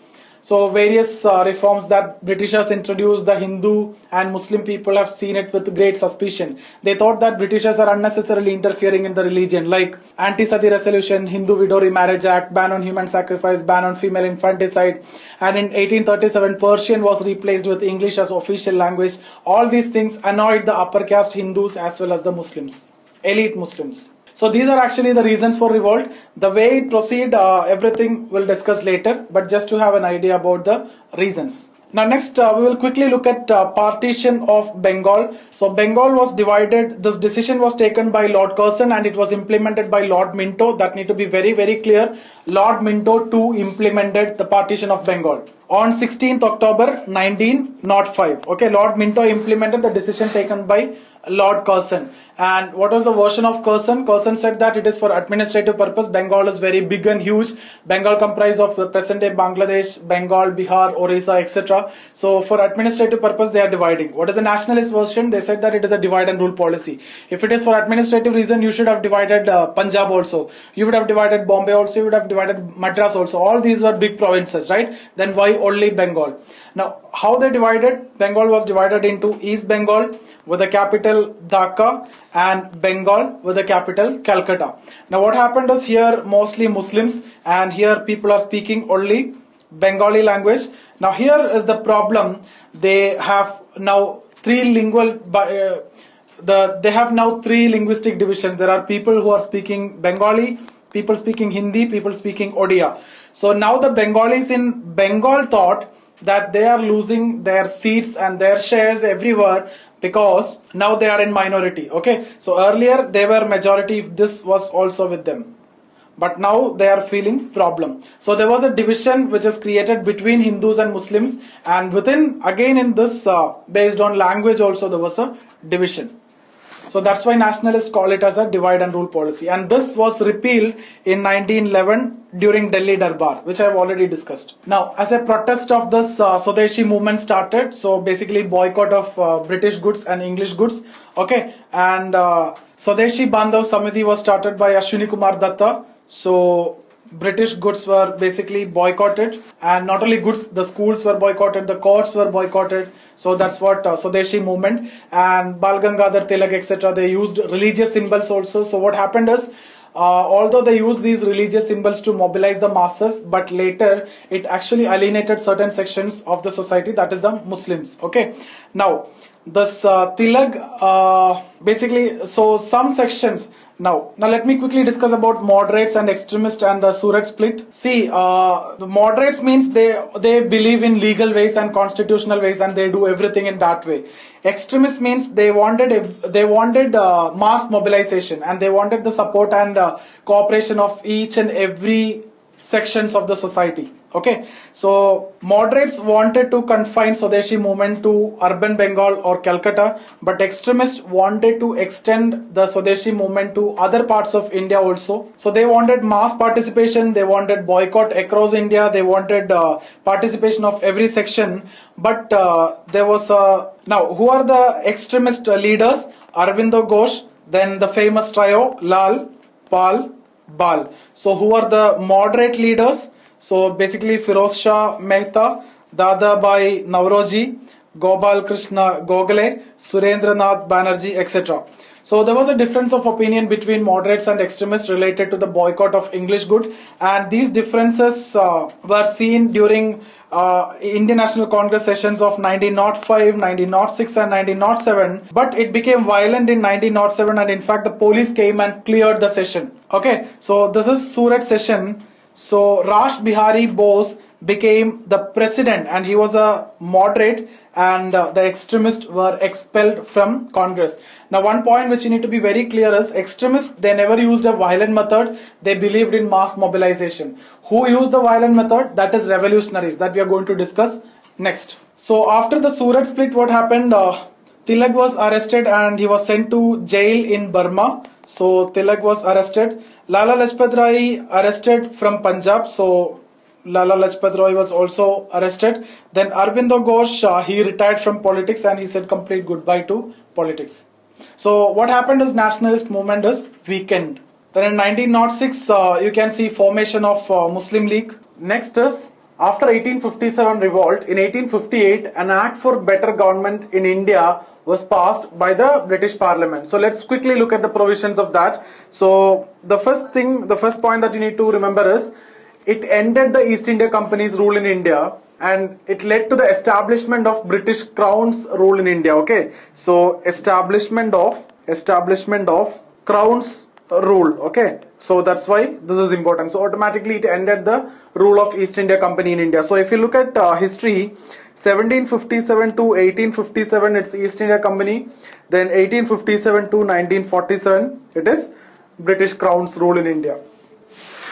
So various reforms that Britishers introduced, the Hindu and Muslim people have seen it with great suspicion. They thought that Britishers are unnecessarily interfering in the religion, like Anti-Sati Resolution, Hindu Widow Remarriage Act, ban on human sacrifice, ban on female infanticide, and in 1837 Persian was replaced with English as official language. All these things annoyed the upper caste Hindus as well as the Muslims, elite Muslims. So these are actually the reasons for revolt. The way it proceed, everything we'll discuss later, but just to have an idea about the reasons. Now next we will quickly look at partition of Bengal. So Bengal was divided. This decision was taken by Lord Curzon and it was implemented by Lord Minto. That need to be very, very clear. Lord Minto too implemented the partition of Bengal on 16th October 1905. Okay, Lord Minto implemented the decision taken by Lord Curzon. And what was the version of Curzon? Curzon said that it is for administrative purpose. Bengal is very big and huge. Bengal comprised of the present day Bangladesh, Bengal, Bihar, Orissa, etc. So for administrative purpose, they are dividing. What is the nationalist version? They said that it is a divide and rule policy. If it is for administrative reason, you should have divided Punjab also. You would have divided Bombay also. You would have divided Madras also. All these were big provinces, right? Then why only Bengal? Now, how they divided? Bengal was divided into East Bengal with the capital Dhaka and Bengal with the capital Calcutta. Now what happened is here mostly Muslims and here people are speaking only Bengali language. Now here is the problem. They have now three linguistic divisions. There are people who are speaking Bengali, people speaking Hindi, people speaking Odia. So now the Bengalis in Bengal thought that they are losing their seats and their shares everywhere because now they are in minority. Okay, so earlier they were majority if this was also with them, but now they are feeling problem. So there was a division which is created between Hindus and Muslims, and within again in this based on language also there was a division. So that's why nationalists call it as a divide and rule policy, and this was repealed in 1911 during Delhi Darbar, which I have already discussed. Now as a protest of this Swadeshi movement started, so basically boycott of British goods and English goods. Okay, and Swadeshi Bandhav Samiti was started by Ashwini Kumar Datta. So British goods were basically boycotted, and not only goods, the schools were boycotted, the courts were boycotted. So that's what Swadeshi movement, and Bal Gangadhar Tilak, etc. They used religious symbols also. So what happened is, although they used these religious symbols to mobilize the masses, but later it actually alienated certain sections of the society, that is the Muslims. Okay, now this Tilak basically, so some sections. Now let me quickly discuss about moderates and extremists and the Surat split. See, the moderates means they believe in legal ways and constitutional ways, and they do everything in that way. Extremists means they wanted mass mobilization, and they wanted the support and cooperation of each and every sections of the society. Okay, so moderates wanted to confine Swadeshi movement to urban Bengal or Calcutta, but extremists wanted to extend the Swadeshi movement to other parts of India also. So they wanted mass participation, they wanted boycott across India, they wanted participation of every section, but there was now who are the extremist leaders? Aurobindo Ghosh, then the famous trio Lal, Pal, Bal. So who are the moderate leaders? So basically Firoz Shah Mehta, Dadabhai Nauroji, Gopal Krishna Gokhale, Surendranath Banerjee, etc. So there was a difference of opinion between moderates and extremists related to the boycott of English good, and these differences were seen during Indian National Congress sessions of 1905, 1906 and 1907, but it became violent in 1907, and in fact the police came and cleared the session. Okay, so this is Surat session. So Rash Bihari Bose became the president, and he was a moderate, and the extremists were expelled from Congress. Now one point which you need to be very clear is, extremists, they never used a violent method, they believed in mass mobilization. Who used the violent method? That is revolutionaries, that we are going to discuss next. So after the Surat split, what happened? Tilak was arrested and he was sent to jail in Burma. So Tilak was arrested. Lala Lajpat Rai arrested from Punjab. So Lala Lajpat Rai was also arrested. Then Aurobindo Ghosh, he retired from politics and he said complete goodbye to politics. So what happened is, nationalist movement is weakened. Then in 1906, you can see formation of Muslim League. Next is After 1857 revolt, in 1858, an act for better government in India was passed by the British Parliament. So let's quickly look at the provisions of that. So the first point that you need to remember is it ended the East India Company's rule in India, and it led to the establishment of British Crown's rule in India. Okay, so establishment of Crown's rule. Okay, so that's why this is important. So automatically it ended the rule of East India Company in India. So if you look at history, 1757 to 1857 it's East India Company, then 1857 to 1947 it is British Crown's rule in India.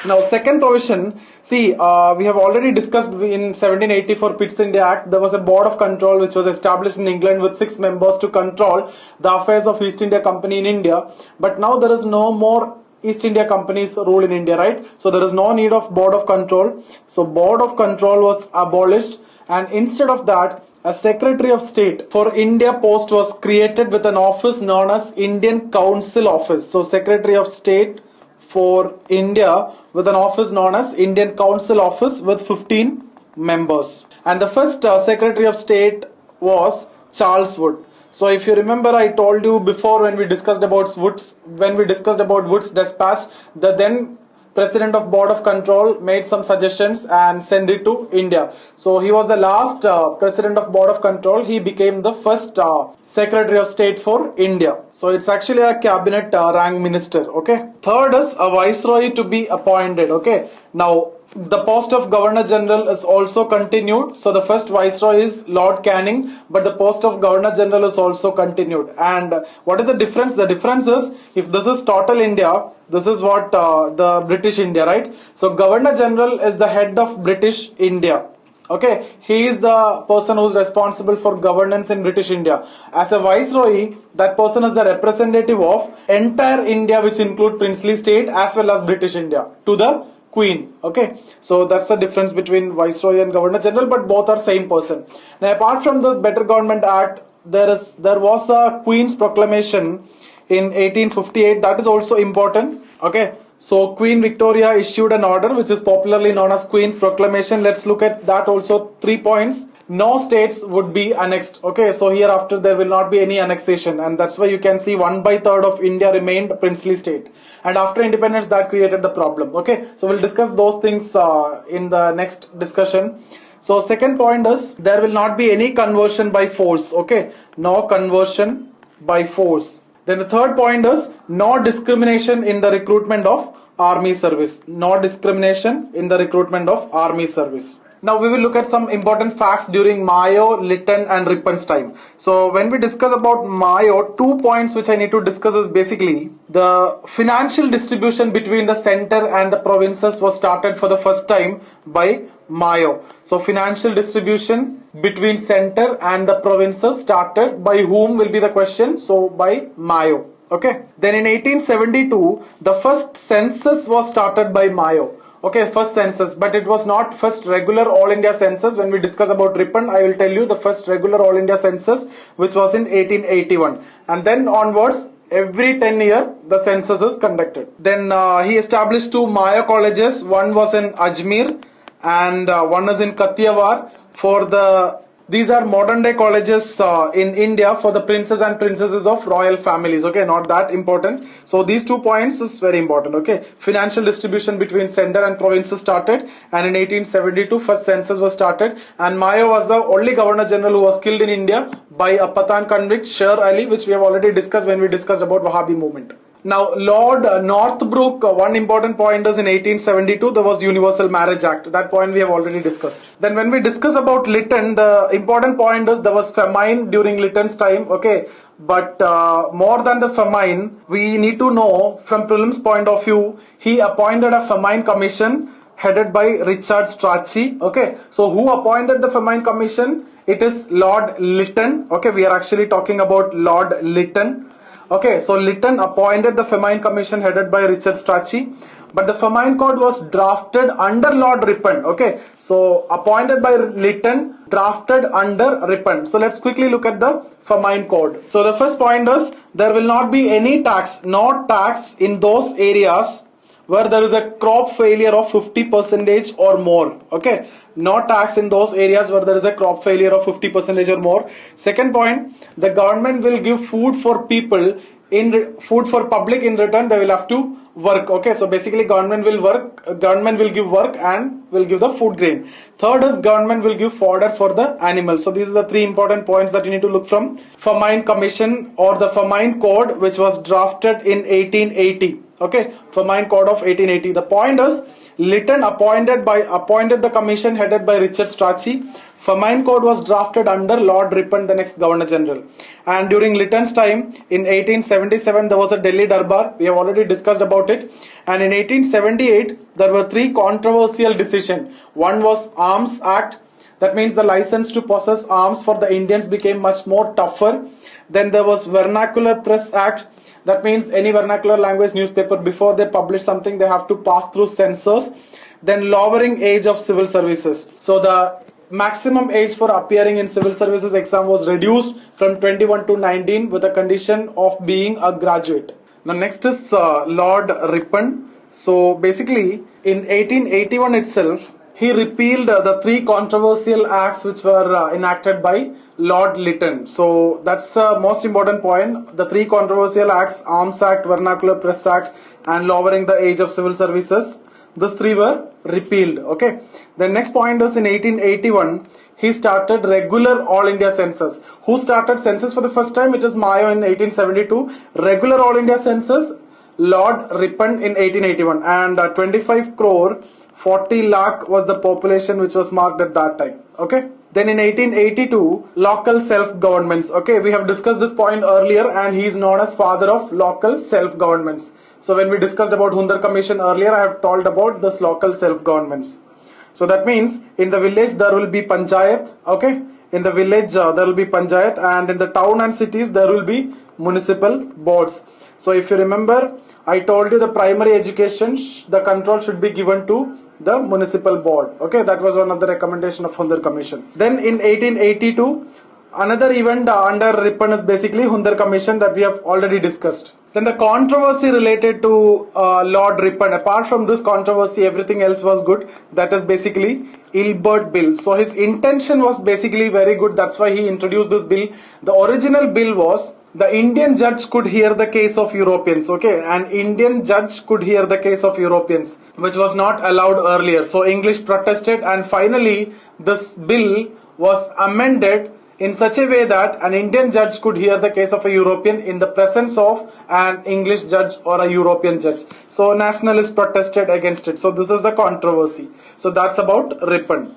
Now second provision, see, we have already discussed in 1784 Pitt's India Act, there was a board of control which was established in England with 6 members to control the affairs of East India Company in India. But now there is no more East India Company's rule in India, right? So there is no need of board of control. So board of control was abolished, and instead of that, a Secretary of State for India post was created with an office known as Indian Council Office. So Secretary of State for India with an office known as Indian Council Office with 15 members. And the first Secretary of State was Charles Wood. So if you remember, I told you before when we discussed about Wood's dispatch, the then President of Board of Control made some suggestions and sent it to India. So he was the last President of Board of Control. He became the first Secretary of State for India. So it's actually a cabinet rank minister. Okay. Third is a Viceroy to be appointed. Okay. Now the post of Governor General is also continued. So the first Viceroy is Lord Canning, but the post of Governor General is also continued. And what is the difference? The difference is, if this is total India, this is what the British India, right? So Governor General is the head of British India. Okay, he is the person who is responsible for governance in British India. As a Viceroy, that person is the representative of entire India, which include princely state as well as British India, to the Queen. Okay, so that's the difference between Viceroy and Governor General, but both are same person. Now apart from this Better Government Act, there was a Queen's Proclamation in 1858. That is also important. Okay, so Queen Victoria issued an order which is popularly known as Queen's Proclamation. Let's look at that also. 3 points. No states would be annexed. Okay, so hereafter there will not be any annexation, and that's why you can see 1/3 of India remained a princely state, and after independence that created the problem. Okay, so we'll discuss those things in the next discussion. So second point is there will not be any conversion by force. Okay, no conversion by force. Then the third point is no discrimination in the recruitment of army service. No discrimination in the recruitment of army service. Now we will look at some important facts during Mayo, Lytton and Ripon's time. So when we discuss about Mayo, 2 points which I need to discuss is basically the financial distribution between the center and the provinces was started for the first time by Mayo. So financial distribution between center and the provinces started by whom will be the question. So by Mayo. Okay. Then in 1872, the first census was started by Mayo. Okay, first census, but it was not first regular all India census. When we discuss about Ripon, I will tell you the first regular all India census, which was in 1881, and then onwards every 10 years the census is conducted. Then he established 2 Maya colleges. One was in Ajmer and one is in Kathiawar. These are modern day colleges in India for the princes and princesses of royal families. Okay, not that important. So these 2 points is very important. Okay, financial distribution between center and provinces started, and in 1872 first census was started, and Mayo was the only Governor General who was killed in India by a Pathan convict, Sher Ali, which we have already discussed when we discussed about Wahhabi movement. Now Lord Northbrook, one important point is in 1872 there was Universal Marriage Act. That point we have already discussed. Then when we discuss about Lytton, the important point is there was famine during Lytton's time. Okay, but more than the famine, we need to know from Prelims point of view, he appointed a famine commission headed by Richard Strachey. Okay, so who appointed the famine commission? It is Lord Lytton. Okay, we are actually talking about Lord Lytton. Okay, so Lytton appointed the Famine Commission headed by Richard Strachey, but the Famine Code was drafted under Lord Ripon. Okay, so appointed by Lytton, drafted under Ripon. So let's quickly look at the Famine Code. So the first point is there will not be any tax, no tax in those areas where there is a crop failure of 50% or more. Okay, no tax in those areas where there is a crop failure of 50% or more. Second point, the government will give food for people food for public. In return they will have to work. Okay, so basically government will give work and will give the food grain. Third is government will give fodder for the animals. So these are the three important points that you need to look from Famine Commission or the Famine Code, which was drafted in 1880. Okay, Famine Code of 1880. The point is, Lytton appointed the commission headed by Richard Strachey. Famine Code was drafted under Lord Ripon, the next Governor General. And during Lytton's time, in 1877, there was a Delhi Darbar. We have already discussed about it. And in 1878, there were three controversial decisions. One was Arms Act. That means the license to possess arms for the Indians became much more tougher. Then there was Vernacular Press Act. That means any vernacular language newspaper, before they publish something, they have to pass through censors. Then lowering age of civil services. So the maximum age for appearing in civil services exam was reduced from 21 to 19 with a condition of being a graduate. Now next is Lord Ripon. So basically in 1881 itself, he repealed the three controversial acts which were enacted by Lord Lytton. So that's the most important point. The three controversial acts, Arms Act, Vernacular Press Act and lowering the age of civil services, these three were repealed. Okay. The next point is in 1881, he started regular All India census. Who started census for the first time? It is Mayo in 1872. Regular All India census, Lord Ripon in 1881. And 25 crore 40 lakh was the population which was marked at that time. Okay. Then in 1882, local self-governments. Okay, we have discussed this point earlier and he is known as father of local self-governments. So when we discussed about Hundar Commission earlier, I have told about this local self-governments. So that means in the village there will be panchayat. Okay, in the village there will be panchayat, and in the town and cities there will be municipal boards. So if you remember, I told you the primary education, the control should be given to the municipal board. Okay, that was one of the recommendation of Hundar Commission. Then in 1882, another event under Ripon is basically Hundar Commission that we have already discussed. Then the controversy related to Lord Ripon, apart from this controversy, everything else was good. That is basically Ilbert Bill. So his intention was basically very good. That's why he introduced this bill. The original bill was the Indian judge could hear the case of Europeans. Okay, an Indian judge could hear the case of Europeans, which was not allowed earlier. So English protested, and finally this bill was amended in such a way that an Indian judge could hear the case of a European in the presence of an English judge or a European judge. So nationalists protested against it. So this is the controversy. So that's about Ripon.